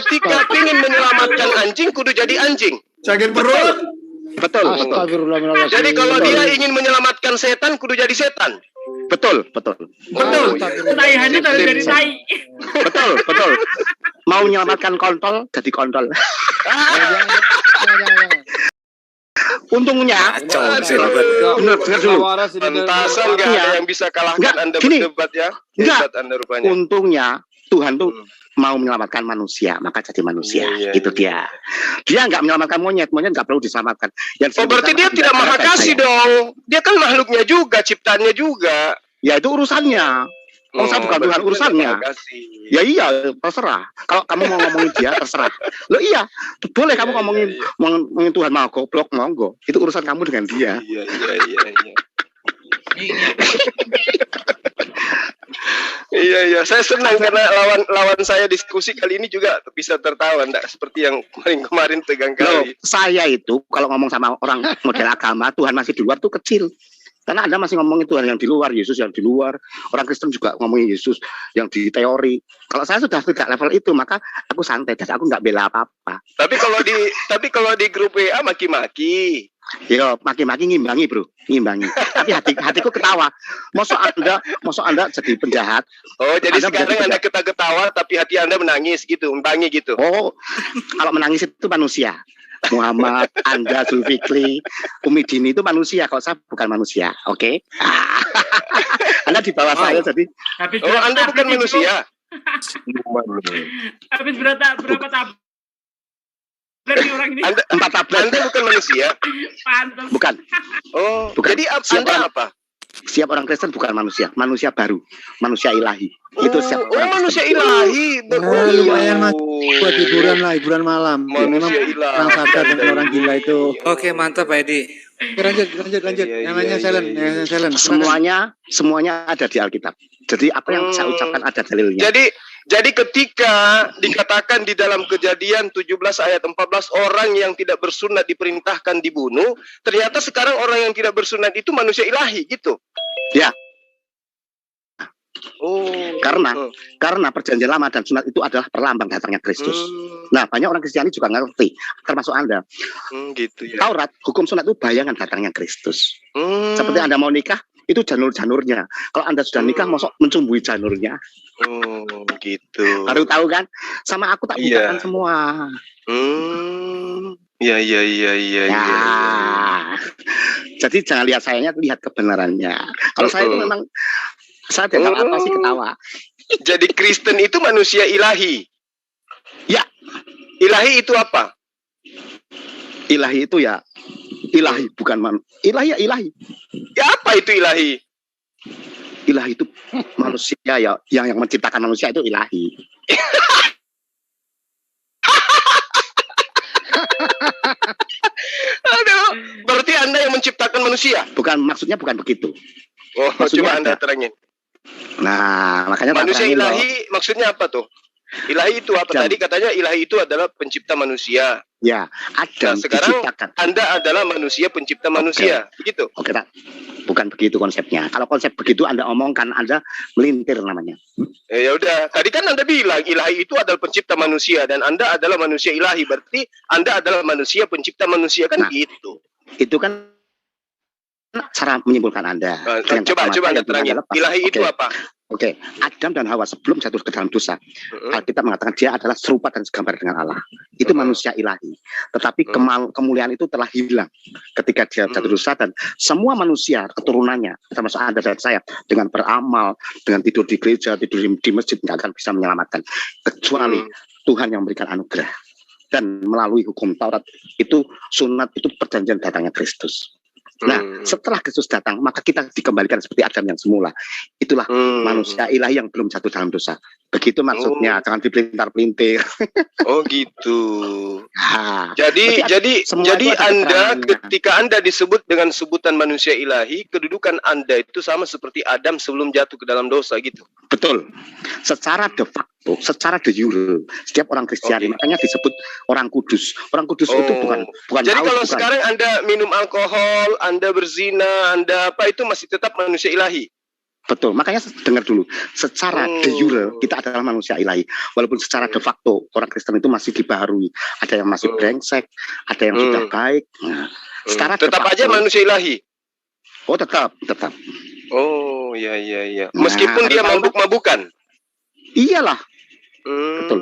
ketika ingin menyelamatkan anjing, kudu jadi anjing. Sakit perut. Betul. Jadi kalau dia ingin menyelamatkan setan, kudu jadi setan. Betul. Tai hanya dari tai. Betul. Mau menyelamatkan kontol, jadi kontol. Untungnya, benar dulu. Pantasan gak ada yang bisa kalahkan Anda berdebat ya. Hebat Anda rupanya. Untungnya Tuhan tuh mau menyelamatkan manusia, maka jadi manusia. Itu dia. Dia nggak menyelamatkan monyet nggak perlu diselamatkan. Berarti dia tidak maha kasih dong. Dia kan makhluknya juga, ciptaannya juga. Ya itu urusannya. Saya bukan Tuhan urusannya. Ya iya, terserah. Kalau kamu mau ngomongin dia, terserah. Loh iya, boleh kamu ngomongin Tuhan mau goblok, monggo. Itu urusan kamu dengan dia. Iya. Iya, saya senang karena lawan saya diskusi kali ini juga bisa tertawa, enggak seperti yang kemarin tegang kali. Saya itu kalau ngomong sama orang model agama, Tuhan masih di luar tuh kecil. Karena Anda masih ngomongin Tuhan yang di luar, Yesus yang di luar. Orang Kristen juga ngomongin Yesus yang di teori. Kalau saya sudah tidak level itu, maka aku santai dan aku nggak bela apa-apa. Tapi kalau di grup WA maki-maki. Ya, maki-maki ngimbangi, bro, ngimbangi. Tapi hatiku ketawa. Mosok Anda jadi penjahat. Oh, jadi sekarang Anda ketawa, tapi hati Anda menangis gitu, ngimbangi gitu. Oh, kalau menangis itu manusia. Muhammad, Anda, Zulfikri, Umi Dini itu manusia. Kalau saya bukan manusia, oke? Anda di bawah saya jadi. Anda bukan manusia. Habis berapa tablet orang ini? 4 tablet. Anda bukan manusia. Pantas. Bukan. Oh, bukan. Jadi Anda apa? Siap orang Kristen bukan manusia baru, manusia ilahi. Itu siap orang manusia ilahi. Lumayan mas, buat hiburan malam. Memang orang sadar dan orang gila itu. Oke, mantap Pak Edi. Lanjut. Yang lainnya silent. Semuanya ada di Alkitab. Jadi apa yang saya ucapkan ada dalilnya. Jadi ketika dikatakan di dalam Kejadian 17 ayat 14 orang yang tidak bersunat diperintahkan dibunuh, ternyata sekarang orang yang tidak bersunat itu manusia ilahi gitu. Ya. Karena perjanjian lama dan sunat itu adalah perlambang datangnya Kristus. Nah, banyak orang Kristiani juga ngerti, termasuk Anda. Gitu ya. Taurat, hukum sunat itu bayangan datangnya Kristus. Seperti Anda mau nikah, itu janur-janurnya. Kalau Anda sudah nikah, mosok mencumbui janurnya. Gitu. Baru tahu kan? Sama aku tak bukakan semua. Iya. Jadi jangan lihat sayanya, lihat kebenarannya. Kalau saya itu memang saya tidak apa sih ketawa. Jadi Kristen itu manusia ilahi. Ya. Ilahi itu apa? Ilahi itu ya ilahi, bukan ilahi ya ilahi. Ya apa itu ilahi? Ilahi itu manusia ya, yang menciptakan manusia itu ilahi. Aduh, berarti Anda yang menciptakan manusia? Bukan, maksudnya bukan begitu. Oh, coba Anda terangin. Nah, makanya manusia ilahi maksudnya apa tuh? Ilahi itu apa? Tadi katanya ilahi itu adalah pencipta manusia. Ya, Adam sekarang diciptakan. Anda adalah manusia pencipta manusia, begitu? Oke, tak. Bukan begitu konsepnya. Kalau konsep begitu Anda omongkan, Anda melintir namanya. Ya udah, tadi kan Anda bilang ilahi itu adalah pencipta manusia dan Anda adalah manusia ilahi, berarti Anda adalah manusia pencipta manusia, kan gitu. Itu kan cara menyimpulkan Anda. Coba Anda terangin. Ilahi itu apa? Oke, Adam dan Hawa sebelum jatuh ke dalam dosa, Alkitab mengatakan dia adalah serupa dan segambar dengan Allah. Itu manusia ilahi. Tetapi kemuliaan itu telah hilang ketika dia jatuh dosa, dan semua manusia keturunannya, termasuk Anda dan saya, dengan beramal, dengan tidur di gereja, tidur di masjid, nggak akan bisa menyelamatkan kecuali Tuhan yang memberikan anugerah. Dan melalui hukum Taurat itu, sunat itu perjanjian datangnya Kristus. Nah, setelah Kristus datang, maka kita dikembalikan seperti Adam yang semula. Itulah manusia ilahi yang belum jatuh dalam dosa. Begitu maksudnya, jangan dipelintar-pelintir. Oh gitu. Jadi Anda ketika Anda disebut dengan sebutan manusia ilahi, kedudukan Anda itu sama seperti Adam sebelum jatuh ke dalam dosa gitu. Betul. Secara de facto, secara de jure, setiap orang Kristiani makanya disebut orang kudus. Orang kudus itu bukan jadi kalau sekarang Anda minum alkohol, Anda berzina, Anda apa, itu masih tetap manusia ilahi. Betul, makanya dengar dulu. Secara de jure kita adalah manusia ilahi. Walaupun secara de facto orang Kristen itu masih dibaharui. Ada yang masih brengsek, ada yang sudah baik. Nah, secara tetap aja manusia ilahi. Oh, tetap. Oh, iya. Meskipun dia mabuk-mabukan. Iyalah. Betul.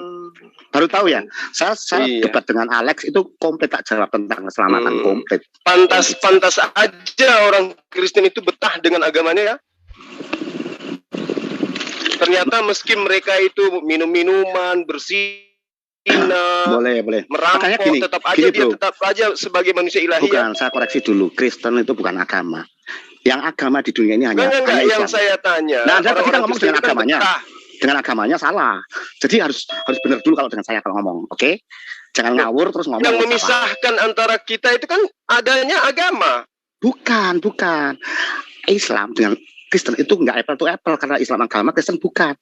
Baru tahu ya. Saya debat dengan Alex itu komplit, tak jawab tentang keselamatan komplit. Pantas aja orang Kristen itu betah dengan agamanya ya. Ternyata meski mereka itu minum-minuman, berzina, boleh, merampok, tetap aja sebagai manusia ilahi. Bukan, saya koreksi dulu. Kristen itu bukan agama. Yang agama di dunia ini hanya yang saya tanya. Nah, Anda kita ngomong dengan agamanya. Dengan agamanya salah. Jadi harus benar dulu kalau dengan saya kalau ngomong, oke? Jangan ngawur terus ngomong. Yang memisahkan antara kita itu kan adanya agama. Bukan. Islam dengan Kristen itu enggak apple to apple, karena Islam agama, Kristen bukan.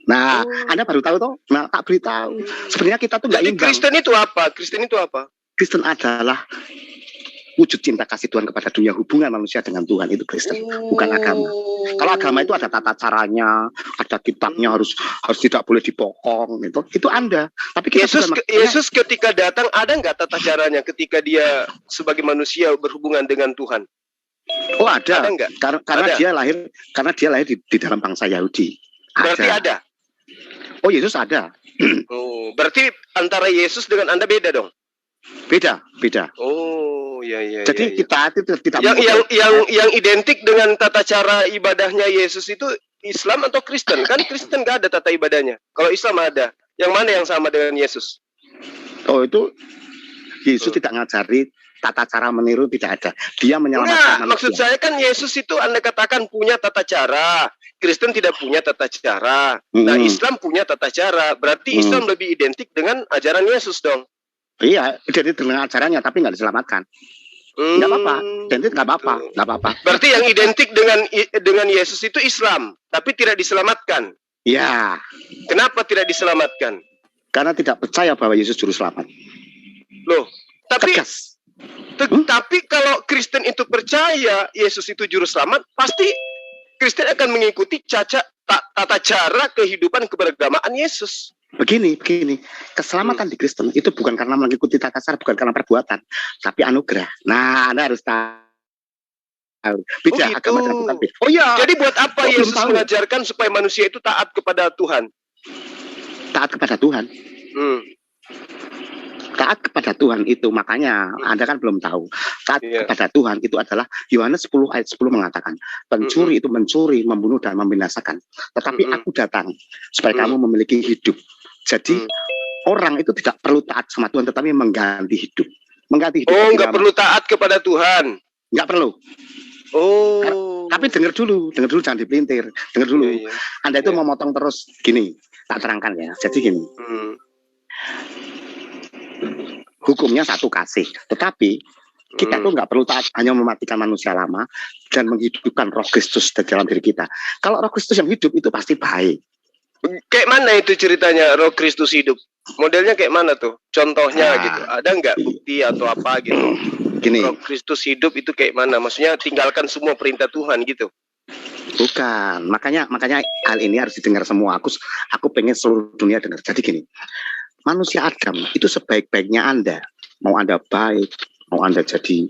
Nah, Anda baru tahu toh? Nah, tak beritahu. Sebenarnya kita tuh enggak imbang. Kristen itu apa? Kristen adalah wujud cinta kasih Tuhan kepada dunia, hubungan manusia dengan Tuhan, itu Kristen, bukan agama. Kalau agama itu ada tata caranya, ada kitabnya, harus tidak boleh dipokong, itu Anda. Tapi Yesus ketika datang ada nggak tata caranya ketika dia sebagai manusia berhubungan dengan Tuhan? Oh, ada nggak? Karena dia lahir di dalam bangsa Yahudi. Berarti ada. Oh, Yesus ada. Oh, berarti antara Yesus dengan Anda beda dong? Beda. Oh, iya. Jadi kita itu tidak yang identik dengan tata cara ibadahnya Yesus itu Islam atau Kristen? Kan Kristen nggak ada tata ibadahnya. Kalau Islam ada. Yang mana yang sama dengan Yesus? Oh, itu Yesus tidak ngajari tata cara meniru, tidak ada. Dia menyelamatkan manusia. Maksud saya kan Yesus itu Anda katakan punya tata cara. Kristen tidak punya tata cara. Nah, Islam punya tata cara. Berarti Islam lebih identik dengan ajaran Yesus dong. Iya, identik dengan ajarannya, tapi nggak diselamatkan. Nggak apa-apa, identik nggak apa-apa. Berarti yang identik dengan Yesus itu Islam, tapi tidak diselamatkan. Iya. Kenapa tidak diselamatkan? Karena tidak percaya bahwa Yesus juru selamat. Loh, tapi tegas. Tapi kalau Kristen itu percaya Yesus itu juru selamat, pasti Kristen akan mengikuti tata cara kehidupan keberagamaan Yesus. Begini, keselamatan di Kristen itu bukan karena mengikuti tata cara, bukan karena perbuatan, tapi anugerah. Nah, Anda harus tahu. Beda gitu. agama dengan bukan beda. Oh iya. Jadi buat apa Kok Yesus belum tahu? mengajarkan supaya manusia itu taat kepada Tuhan? Taat kepada Tuhan. Taat kepada Tuhan itu, makanya Anda kan belum tahu. Taat kepada Tuhan itu adalah Yohanes 10 ayat 10 mengatakan, pencuri itu mencuri, membunuh dan membinasakan. Tetapi aku datang supaya kamu memiliki hidup. Jadi orang itu tidak perlu taat sama Tuhan, tetapi mengganti hidup. Mengganti hidup. Oh, nggak perlu taat kepada Tuhan. Nggak perlu. Oh. Tapi dengar dulu jangan dipelintir. Dengar dulu. Anda itu mau motong terus gini, tak terangkan ya. Jadi gini. Hukumnya satu kasih, tetapi kita tuh nggak perlu taat, hanya mematikan manusia lama dan menghidupkan Roh Kristus di dalam diri kita. Kalau Roh Kristus yang hidup itu pasti baik. Kayak mana itu ceritanya Roh Kristus hidup? Modelnya kayak mana tuh? Contohnya gitu. Ada nggak bukti atau apa gitu? Gini. Roh Kristus hidup itu kayak mana? Maksudnya tinggalkan semua perintah Tuhan gitu. Bukan, makanya hal ini harus didengar semua. Aku pengen seluruh dunia dengar. Jadi gini. Manusia Adam itu sebaik-baiknya Anda, mau Anda baik, mau Anda jadi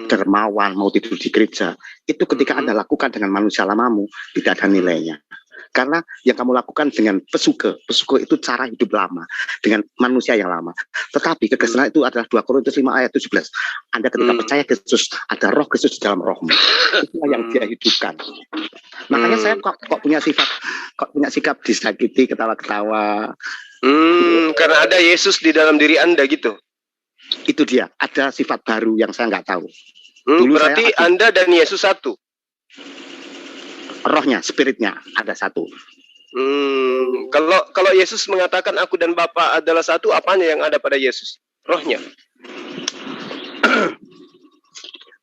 dermawan, mau tidur di gereja, itu ketika Anda lakukan dengan manusia lamamu, tidak ada nilainya. Karena yang kamu lakukan dengan pesuke itu cara hidup lama, dengan manusia yang lama. Tetapi kekristenan itu adalah 2 Korintus 5 ayat 17. Anda ketika percaya Kristus, ada Roh Kristus di dalam rohmu. Itulah yang dia hidupkan. Makanya saya kok punya sikap disakiti, ketawa-ketawa. Karena ada Yesus di dalam diri Anda gitu. Itu dia, ada sifat baru yang saya nggak tahu. Berarti Anda dan Yesus satu. Rohnya, spiritnya ada satu. Kalau Yesus mengatakan aku dan Bapa adalah satu, apanya yang ada pada Yesus? Rohnya.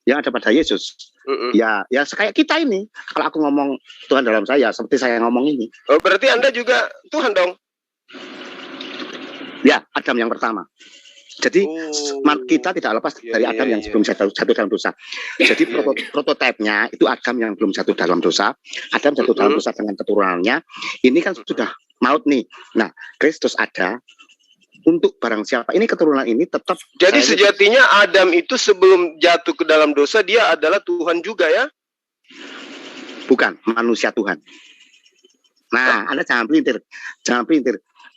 Yang ada pada Yesus. Ya kayak kita ini. Kalau aku ngomong Tuhan dalam saya, seperti saya ngomong ini. Oh, berarti Anda juga Tuhan dong? Ya, Adam yang pertama. Jadi kita tidak lepas dari Adam yang sebelum jatuh dalam dosa. Jadi prototipenya itu Adam yang belum jatuh dalam dosa. Adam jatuh dalam dosa dengan keturunannya. Ini kan sudah maut nih. Nah, Kristus ada untuk barang siapa. Ini keturunan ini tetap. Jadi sejatinya Adam itu sebelum jatuh ke dalam dosa, dia adalah Tuhan juga ya? Bukan, manusia Tuhan. Nah, Anda jangan pelintir.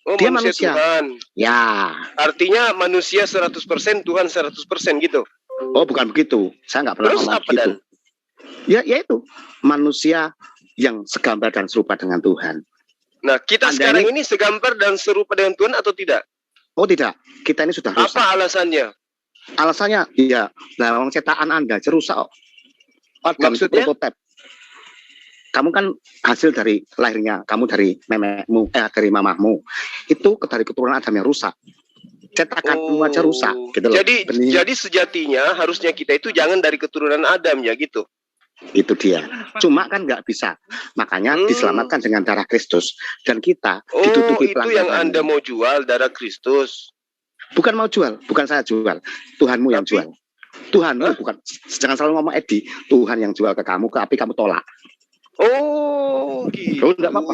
Oh, dia manusia Tuhan. Ya. Artinya manusia 100%, Tuhan 100% gitu. Oh, bukan begitu. Saya nggak pernah ngomong begitu. Ya itu manusia yang segambar dan serupa dengan Tuhan. Nah, kita sekarang ini segambar dan serupa dengan Tuhan atau tidak? Oh, tidak. Kita ini sudah rusak. Apa alasannya? Alasannya, ya, lawang cetakan Anda rusak. Maksudnya? Prototype. Kamu kan hasil dari lahirnya, kamu dari memekmu, dari mamahmu. Itu dari keturunan Adam yang rusak. Cetakanmu aja rusak. Gitu loh. Jadi sejatinya harusnya kita itu jangan dari keturunan Adam ya gitu. Itu dia. Cuma kan nggak bisa. Makanya diselamatkan dengan darah Kristus. Dan kita ditutupi pelanggaran. Itu yang Anda mau jual, darah Kristus? Bukan mau jual, bukan saya jual. Tuhanmu yang jual. Tuhanmu bukan. Jangan selalu ngomong Edi. Tuhan yang jual ke kamu, tapi kamu tolak. Oh, gitu. Oh, enggak apa-apa.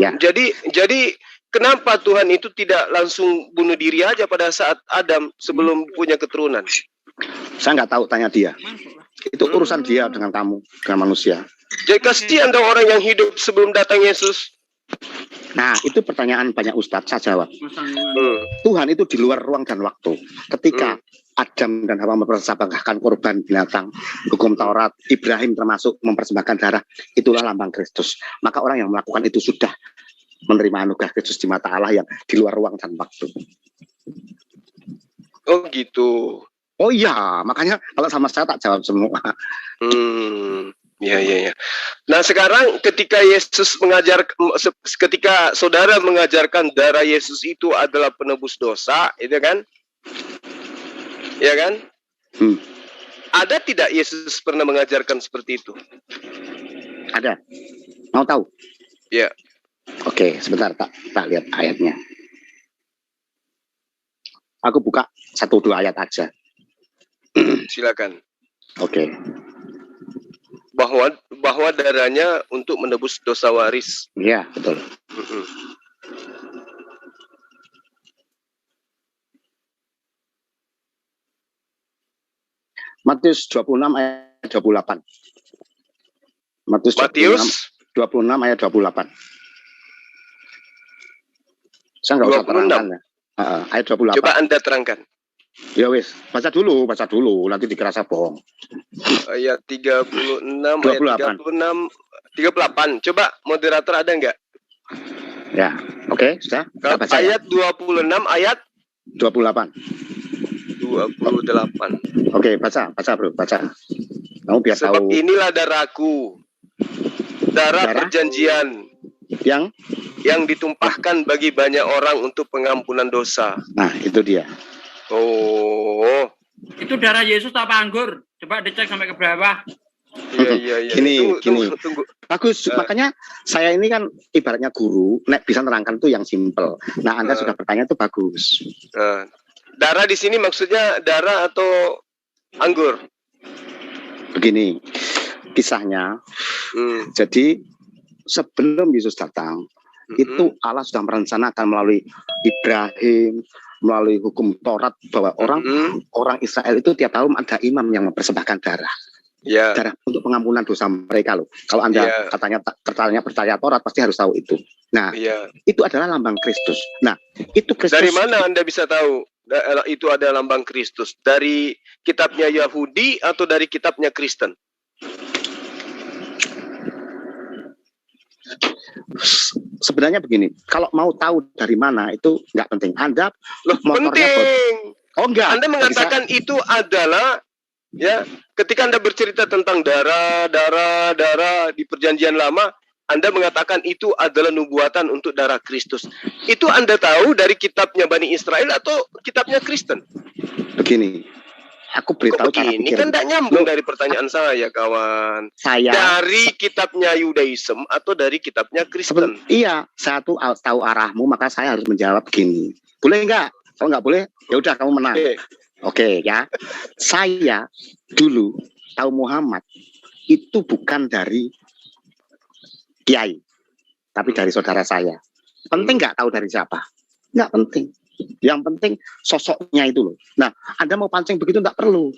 Ya. Jadi kenapa Tuhan itu tidak langsung bunuh diri aja pada saat Adam sebelum punya keturunan? Saya nggak tahu, tanya dia. Itu urusan dia dengan kamu, dengan manusia. Jadi kasihan dong orang yang hidup sebelum datang Yesus. Nah, itu pertanyaan banyak ustadz, saya jawab. Tuhan itu di luar ruang dan waktu. Ketika Adam dan Hawa mempersembahkan korban binatang, hukum Taurat, Ibrahim termasuk mempersembahkan darah, itulah lambang Kristus. Maka orang yang melakukan itu sudah menerima anugerah Kristus di mata Allah yang di luar ruang dan waktu. Oh gitu. Oh iya, makanya kalau sama saya tak jawab semua. Ya. Nah sekarang ketika saudara mengajarkan darah Yesus itu adalah penebus dosa, itu kan? Ya kan? Ada tidak Yesus pernah mengajarkan seperti itu? Ada. Mau tahu? Ya. Oke, sebentar tak lihat ayatnya. Aku buka 1-2 ayat aja. Silakan. Oke. Bahwa darahnya untuk menebus dosa waris. Iya, betul. Matius 26 ayat 28. Matius 26 ayat 28. Saya nggak usah terangkan ya. Ayat 28. Coba Anda terangkan. Ya wis, baca dulu, nanti dikira saya bohong. Ayat 36, 28. Ayat 38. Coba moderator ada nggak? Ya, oke, sudah. Baca ayat 26 ayat 28. Oke, baca bro, baca. Kamu biar Sebab tahu. Inilah darahku, darah perjanjian yang ditumpahkan bagi banyak orang untuk pengampunan dosa. Nah, itu dia. Oh, itu darah Yesus apa anggur? Coba dicek sampai ke bawah. Iya. Gini. Tunggu. Bagus, makanya saya ini kan ibaratnya guru, nek bisa nerangkan tuh yang simple. Nah, Anda sudah bertanya itu bagus. Darah di sini maksudnya darah atau anggur? Begini, kisahnya. Jadi sebelum Yesus datang, itu Allah sudah merencanakan melalui Ibrahim, melalui hukum Taurat bahwa orang Israel itu tiap tahun ada imam yang mempersembahkan darah. Darah untuk pengampunan dosa mereka loh. Kalau Anda katanya percaya Taurat pasti harus tahu itu. Nah, itu adalah lambang Kristus. Nah, itu Kristus. Dari mana Anda bisa tahu itu ada lambang Kristus? Dari kitabnya Yahudi atau dari kitabnya Kristen? Sebenarnya begini, kalau mau tahu dari mana itu nggak penting. Anda penting. Enggak. Anda mengatakan itu adalah ketika Anda bercerita tentang darah di perjanjian lama, Anda mengatakan itu adalah nubuatan untuk darah Kristus. Itu Anda tahu dari kitabnya Bani Israel atau kitabnya Kristen? Begini, aku beritahu cara pikir. Ini kan tidak nyambung dari pertanyaan saya, kawan. Dari kitabnya Yudaism atau dari kitabnya Kristen? Iya, saya tuh tahu arahmu, maka saya harus menjawab begini. Boleh enggak? Kalau enggak boleh, ya udah kamu menang. Oke ya. Saya dulu tahu Muhammad itu bukan dari kiai, tapi dari saudara saya. Penting nggak tahu dari siapa? Nggak penting. Yang penting sosoknya itu loh. Nah, Anda mau pancing begitu nggak perlu.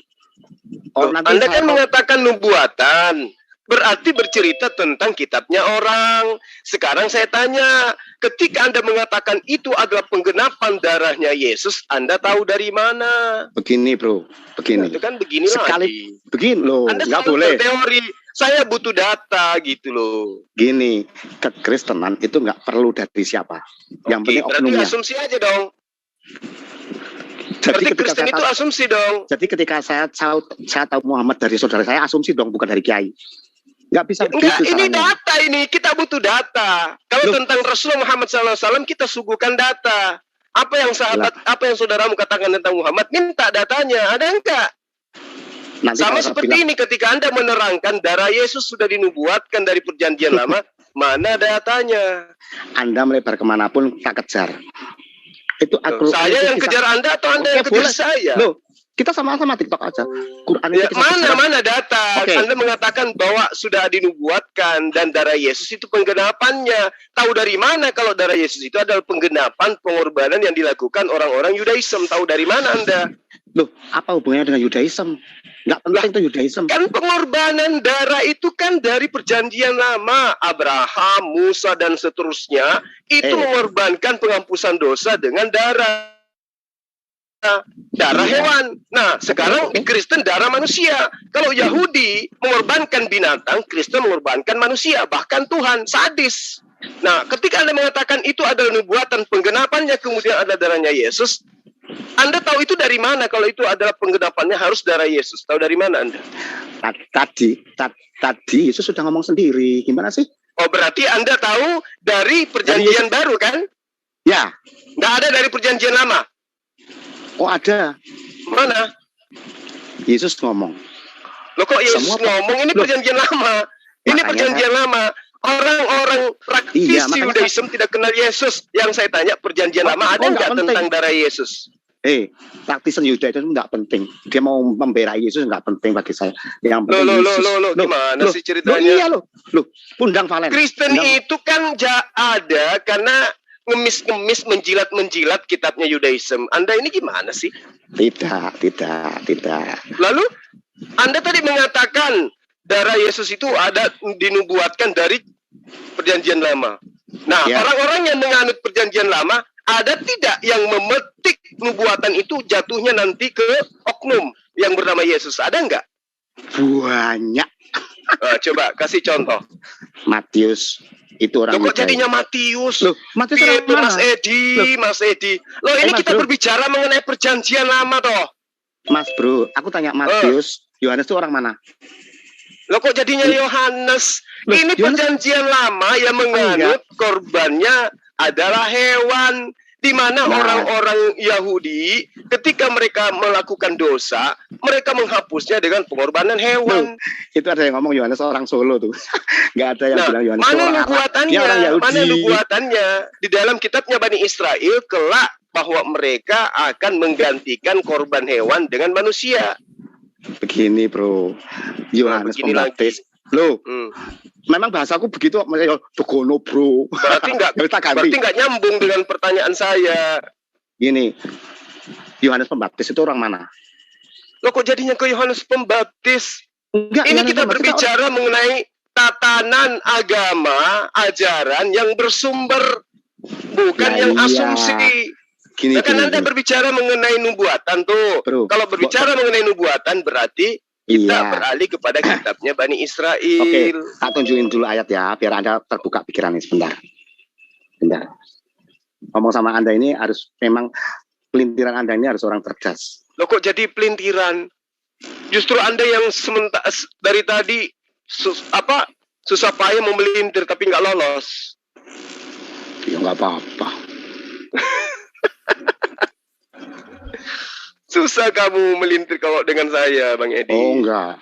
Anda kan mengatakan nubuatan, berarti bercerita tentang kitabnya orang. Sekarang saya tanya, ketika Anda mengatakan itu adalah penggenapan darahnya Yesus, Anda tahu dari mana? Begini bro, begini. Itu kan begini lagi. Begini loh, Anda nggak boleh. Teori, saya butuh data gitu loh. Gini, kekristenan itu nggak perlu dari siapa. Yang penting oknumnya. Berarti asumsi aja dong. Berarti Kristen itu asumsi dong. Jadi ketika saya tahu Muhammad dari saudara saya, asumsi dong, bukan dari kiai. Nggak bisa begitu. Ini data ini, kita butuh data. Kalau tentang Rasulullah Muhammad SAW kita suguhkan data. Apa yang saudaramu katakan tentang Muhammad, minta datanya, ada enggak? Sama seperti ini ketika Anda menerangkan darah Yesus sudah dinubuatkan dari perjanjian lama, mana datanya? Anda melebar kemanapun tak kejar. Itu saya yang kejar Anda atau Anda yang kejar saya? Loh, kita sama-sama TikTok aja. Quran itu mana data? Anda mengatakan bahwa sudah dinubuatkan dan darah Yesus itu penggenapannya. Tahu dari mana kalau darah Yesus itu adalah penggenapan pengorbanan yang dilakukan orang-orang Yudaism? Tahu dari mana Anda? Loh, apa hubungannya dengan Yudaism? Nggak penting tuh Yudaism. Kan pengorbanan darah itu kan dari perjanjian lama. Abraham, Musa dan seterusnya itu mengorbankan penghampusan dosa dengan darah hewan. Nah, sekarang Kristen darah manusia. Kalau Yahudi mengorbankan binatang, Kristen mengorbankan manusia, bahkan Tuhan sadis. Nah, ketika Anda mengatakan itu adalah nubuatan penggenapannya, kemudian ada darahnya Yesus, Anda tahu itu dari mana? Kalau itu adalah penggenapannya harus darah Yesus. Tahu dari mana Anda? Tadi Yesus sudah ngomong sendiri. Gimana sih? Oh, berarti Anda tahu dari perjanjian baru kan? Ya. Nggak ada dari perjanjian lama. Oh, ada. Mana? Yesus ngomong. Loh, kok Yesus ngomong? Ini perjanjian lama. Ini perjanjian lama. Orang-orang praktisi Yudaism tidak kenal Yesus. Yang saya tanya, perjanjian lama ada nggak tentang darah Yesus? Praktisi Yudaism nggak penting. Dia mau membela Yesus nggak penting bagi saya. Yang penting Yesus. Gimana sih ceritanya? Iya loh. Pundang Valen. Kristen itu kan ada karena ngemis-ngemis, menjilat-menjilat kitabnya Yudaism. Anda ini gimana sih? Tidak. Lalu? Anda tadi mengatakan darah Yesus itu ada dinubuatkan dari perjanjian lama. Nah, orang-orang yang menganut perjanjian lama, ada tidak yang memetik nubuatan itu jatuhnya nanti ke oknum yang bernama Yesus? Ada enggak? Banyak. Coba kasih contoh. Matius itu orang. Kok jadinya Matius? Loh, Matius orang mana? Mas Edi. Loh, ini kita berbicara mengenai perjanjian lama toh. Mas bro, aku tanya Matius, Yohanes itu orang mana? Loh, kok jadinya Yohanes? Ini perjanjian lama yang menganut korbannya adalah hewan. Di mana orang-orang Yahudi ketika mereka melakukan dosa, mereka menghapusnya dengan pengorbanan hewan. Itu ada yang ngomong Yohanes orang Solo tuh. Nggak ada yang bilang Yohanes mana orang nubuatannya? Mana nubuatannya? Di dalam kitabnya Bani Israel kelak bahwa mereka akan menggantikan korban hewan dengan manusia. Begini bro, Yohanes Pembaptis. Loh, memang bahasaku begitu, begono bro. Berarti nggak nyambung dengan pertanyaan saya. Gini, Yohanes Pembaptis itu orang mana? Loh, kok jadinya ke Yohanes Pembaptis? Enggak, ini kita berbicara mengenai tatanan agama, ajaran yang bersumber, bukan yang asumsi. Gini, Anda berbicara mengenai nubuatan tuh. Bro, kalau berbicara mengenai nubuatan berarti kita beralih kepada kitabnya Bani Israel. Oke, tak tunjukin dulu ayat ya, biar Anda terbuka pikirannya sebentar. Bentar. Ngomong sama Anda ini harus, memang pelintiran Anda ini harus orang cerdas. Loh, kok jadi pelintiran? Justru Anda yang sementara dari tadi susah payah mau melintir tapi nggak lolos. Ya nggak apa-apa. Susah kamu melintir kalau dengan saya, Bang Edi. Oh, enggak.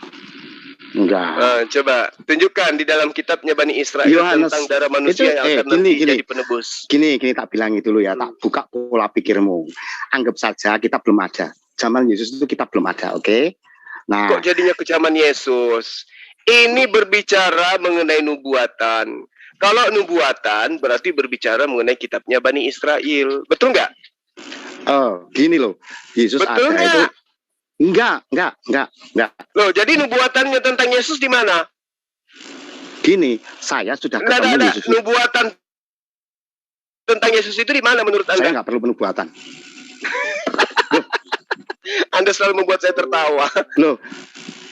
Coba tunjukkan di dalam kitabnya Bani Israel tentang darah manusia yang akan nanti jadi penebus. Gini tak bilangi dulu ya, tak buka pola pikirmu. Anggap saja kita belum ada. Zaman Yesus itu kita belum ada, oke? Nah, kok jadinya ke zaman Yesus? Ini berbicara mengenai nubuatan. Kalau nubuatan berarti berbicara mengenai kitabnya Bani Israel. Betul nggak? Oh, gini loh. Yesus betul ada itu. Enggak. Loh, jadi nubuatannya tentang Yesus di mana? Gini, saya sudah ketemu Yesus. Nubuatan tentang Yesus itu di mana menurut Anda? Saya nggak perlu penubuatan. Anda selalu membuat saya tertawa. Loh,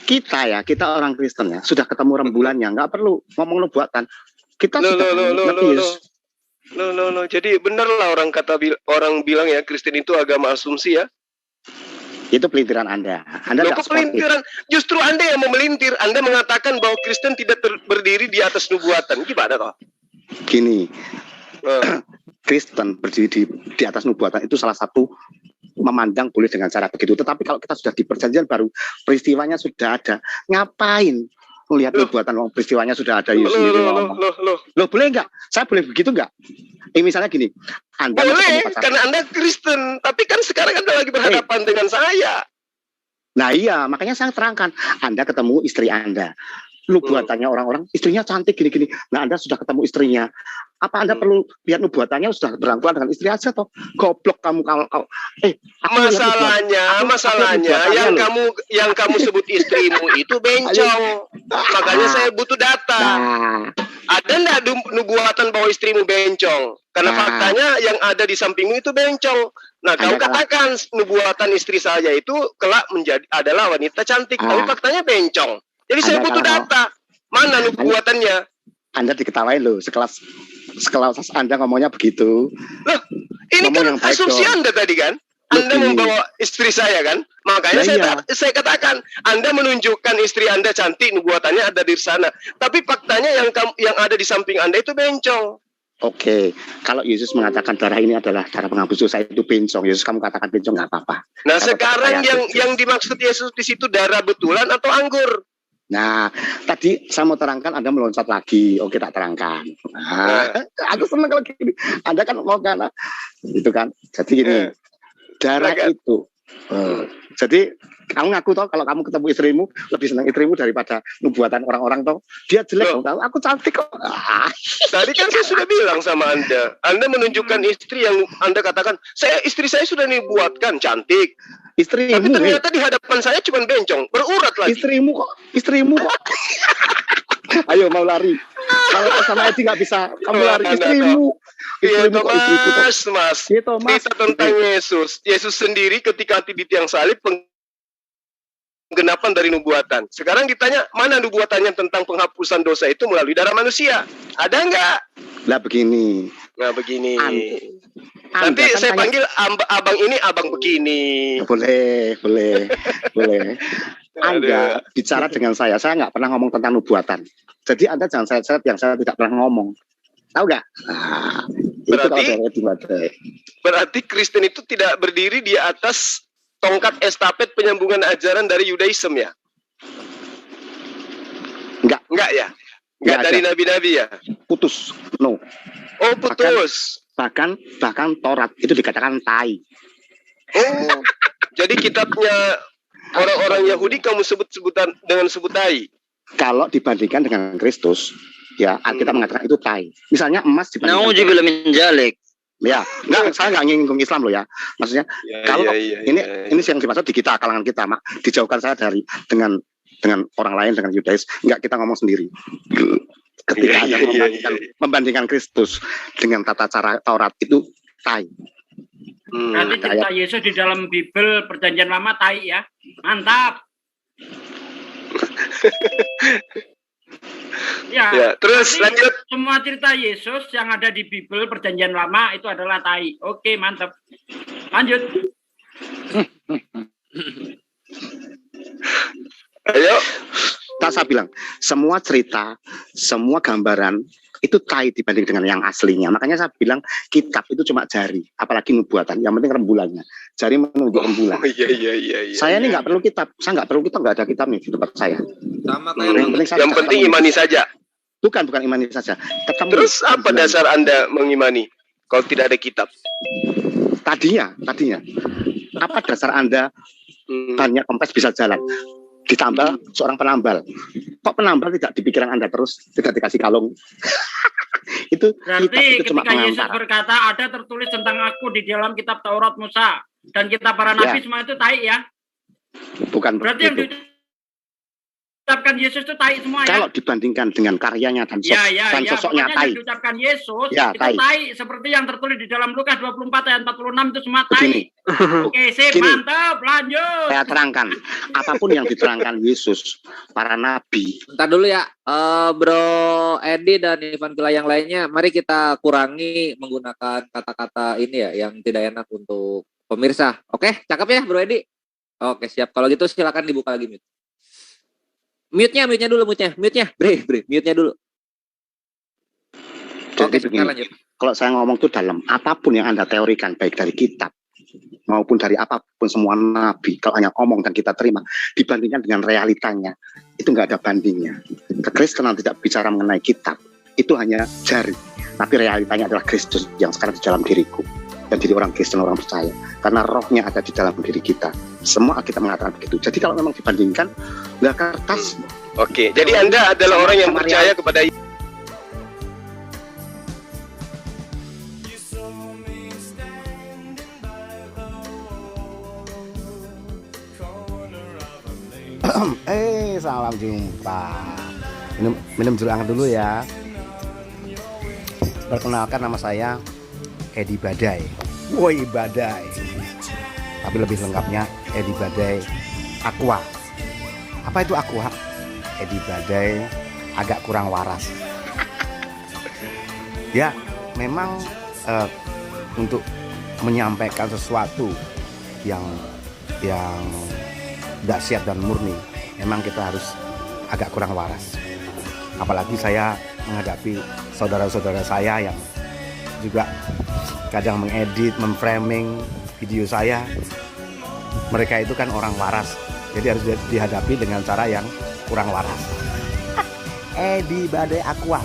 kita orang Kristen ya, sudah ketemu rembulannya, nggak perlu ngomong nubuatan. Kita Yesus. No. Jadi benarlah orang bilang ya Kristen itu agama asumsi ya. Itu pelintiran Anda. Pelintiran. Justru Anda yang memelintir. Anda mengatakan bahwa Kristen tidak berdiri di atas nubuatan. Gimana toh? Gini, Kristen berdiri di atas nubuatan itu salah satu memandang boleh dengan cara begitu. Tetapi kalau kita sudah di perjanjian baru, peristiwanya sudah ada. Ngapain melihat nubuatan, peristiwanya sudah ada, Yesus sendiri ngomong. Loh, boleh nggak? Saya boleh begitu nggak? Misalnya gini, Anda boleh, karena Anda Kristen, tapi kan sekarang Anda lagi berhadapan dengan saya. Nah iya, makanya saya terangkan, Anda ketemu istri Anda. Nubuatannya orang-orang, istrinya cantik gini-gini. Nah, Anda sudah ketemu istrinya. Apa Anda perlu lihat nubuatannya sudah berangkulan dengan istri aja toh? Goblok kamu kalau masalahnya yang kamu sebut istrimu itu bencong. Makanya saya butuh data. Ada enggak nubuatan bahwa istrimu bencong? Karena faktanya yang ada di sampingmu itu bencong. Nah, kamu katakan nubuatan istri saya itu kelak adalah wanita cantik, tapi faktanya bencong. Jadi saya butuh data. Mana nubuatannya? Anda diketawain loh, sekelas Anda ngomongnya begitu. Loh, ini kan asumsi Anda tadi kan? Anda membawa istri saya kan? Makanya saya katakan, Anda menunjukkan istri Anda cantik, nubuatannya ada di sana. Tapi faktanya yang ada di samping Anda itu bencong. Oke, kalau Yesus mengatakan darah ini adalah darah penghapus dosa, itu bencong. Yesus kamu katakan bencong nggak apa-apa. Nah, sekarang yang dimaksud Yesus di situ darah betulan atau anggur? Nah, tadi saya mau terangkan, Anda meloncat lagi. Oke, tak terangkan. Aku senang kalau gini. Anda kan mau karena itu kan. Jadi gini, darah itu Jadi kamu ngaku toh kalau kamu ketemu istrimu lebih senang istrimu daripada nubuatan orang-orang toh. Dia jelek dong, aku cantik kok. Tadi kan saya sudah bilang sama Anda. Anda menunjukkan istri yang Anda katakan, istri saya sudah dibuatkan cantik. Istrimu. Tapi ternyata di hadapan saya cuma bencong, berurat lagi. Istrimu kok. Ayo mau lari. Kalau sama Edi nggak bisa, kamu lari. Istrimu. Iya Mas. Cerita tentang Yesus. Yesus sendiri ketika mati di tiang salib penggenapan dari nubuatan. Sekarang ditanya mana nubuatannya tentang penghapusan dosa itu melalui darah manusia? Ada nggak? Nah begini. Nanti kan saya panggil abang ini abang begini. Boleh. Anda bicara dengan saya nggak pernah ngomong tentang nubuatan. Jadi Anda jangan seret-seret yang saya tidak pernah ngomong. Tahu nggak? Berarti Kristen itu tidak berdiri di atas tongkat estafet penyambungan ajaran dari Yudaism ya? Enggak ya? Enggak dari nabi-nabi ya? Putus. No. Oh, putus. Bahkan Taurat itu dikatakan tai. Oh. Jadi kitabnya orang-orang Yahudi kamu sebut-sebutan dengan sebut tai. Kalau dibandingkan dengan Kristus, ya kita mengatakan itu tai. Misalnya emas dibandingkan. Nauzubillah min dzalik. Ya, saya nggak nyinggung Islam loh ya. Maksudnya ini yang dimaksud di kita kalangan kita, Mak. Dijauhkan saya dari dengan orang lain dengan Yudais. Enggak, kita ngomong sendiri. Ketika ada membandingkan Kristus dengan tata cara Taurat itu tai. Berarti cerita Yesus di dalam Bible Perjanjian Lama tai ya. Mantap. Ya, terus lanjut. Semua cerita Yesus yang ada di Bible Perjanjian Lama itu adalah tai. Oke, mantap. Lanjut. Ayo. Saya bilang, semua cerita, semua gambaran itu tai dibanding dengan yang aslinya. Makanya saya bilang kitab itu cuma jari, apalagi nubuatan. Yang penting rembulannya. Jari menunjuk rembulan. Iya. Saya ini nggak perlu kitab. Saya nggak perlu kitab, nggak ada kitab nih di tempat saya. Sama kayak yang penting imani saja. Bukan imani saja. Terus apa dasar Anda mengimani kalau tidak ada kitab? Tadinya. Apa dasar Anda banyak kempes bisa jalan? Ditambal seorang penambal. Kok penambal tidak di pikiran Anda terus? Tidak dikasih kalung? Itu berarti ketika Yesus berkata ada tertulis tentang aku di dalam kitab Taurat Musa dan kitab para nabi semua itu tai ya? Bukan berarti yang diucapkan Yesus itu tai semua ya? Kalau dibandingkan dengan karyanya dan sosoknya tai. Yang diucapkan Yesus itu tai seperti yang tertulis di dalam Lukas 24 ayat 46 itu semua tai. Oke, sip, mantap, lanjut. Saya terangkan, apapun yang diterangkan Yesus, para nabi. Bentar dulu ya, Bro Edi dan Ivan Kila yang lainnya, mari kita kurangi menggunakan kata-kata ini ya, yang tidak enak untuk pemirsa. Oke, cakep ya Bro Edi? Oke, siap. Kalau gitu silakan dibuka lagi mute. Mute-nya dulu, mute-nya, Bre, mute-nya dulu. Oke, begini. Kalau saya ngomong itu dalam apapun yang Anda teorikan, baik dari kitab maupun dari apapun semua nabi, kalau hanya omong dan kita terima dibandingkan dengan realitanya, itu nggak ada bandingnya. Kekristenan tidak bicara mengenai kitab, itu hanya jari, tapi realitanya adalah Kristus yang sekarang di dalam diriku dan jadi orang Kristen, orang percaya, karena rohnya ada di dalam diri kita. Semua kita mengatakan begitu. Jadi kalau memang dibandingkan, nggak kertas. Oke, jadi Anda adalah orang yang percaya kepada salam jumpa. Minum jeruk hangat dulu ya. Perkenalkan, nama saya Edi Badai. Woi Badai. Tapi lebih lengkapnya Edi Badai Aqua. Apa itu Aqua? Edi Badai agak kurang waras. Ya, memang untuk menyampaikan sesuatu yang dahsyat dan murni, memang kita harus agak kurang waras. Apalagi saya menghadapi saudara-saudara saya yang juga kadang mengedit, memframing video saya. Mereka itu kan orang waras, jadi harus dihadapi dengan cara yang kurang waras. Edi Badai Aqua,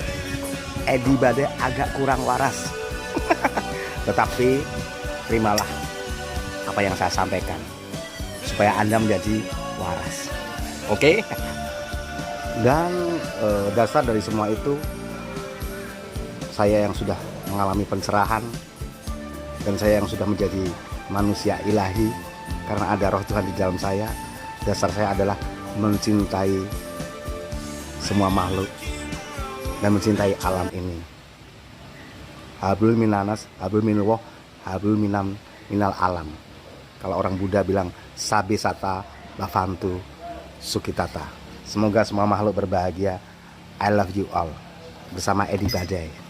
Edi Badai agak kurang waras. Tetapi terimalah apa yang saya sampaikan. supaya Anda menjadi waras. Oke? Dan dasar dari semua itu, saya yang sudah mengalami pencerahan dan saya yang sudah menjadi manusia ilahi karena ada roh Tuhan di dalam saya. Dasar saya adalah mencintai semua makhluk dan mencintai alam ini. Hablum minanas, hablum minallah, hablum minal alam. Kalau orang Buddha bilang sabe sata lavantu sukitata. Semoga semua makhluk berbahagia. I love you all. Bersama Edi Badai.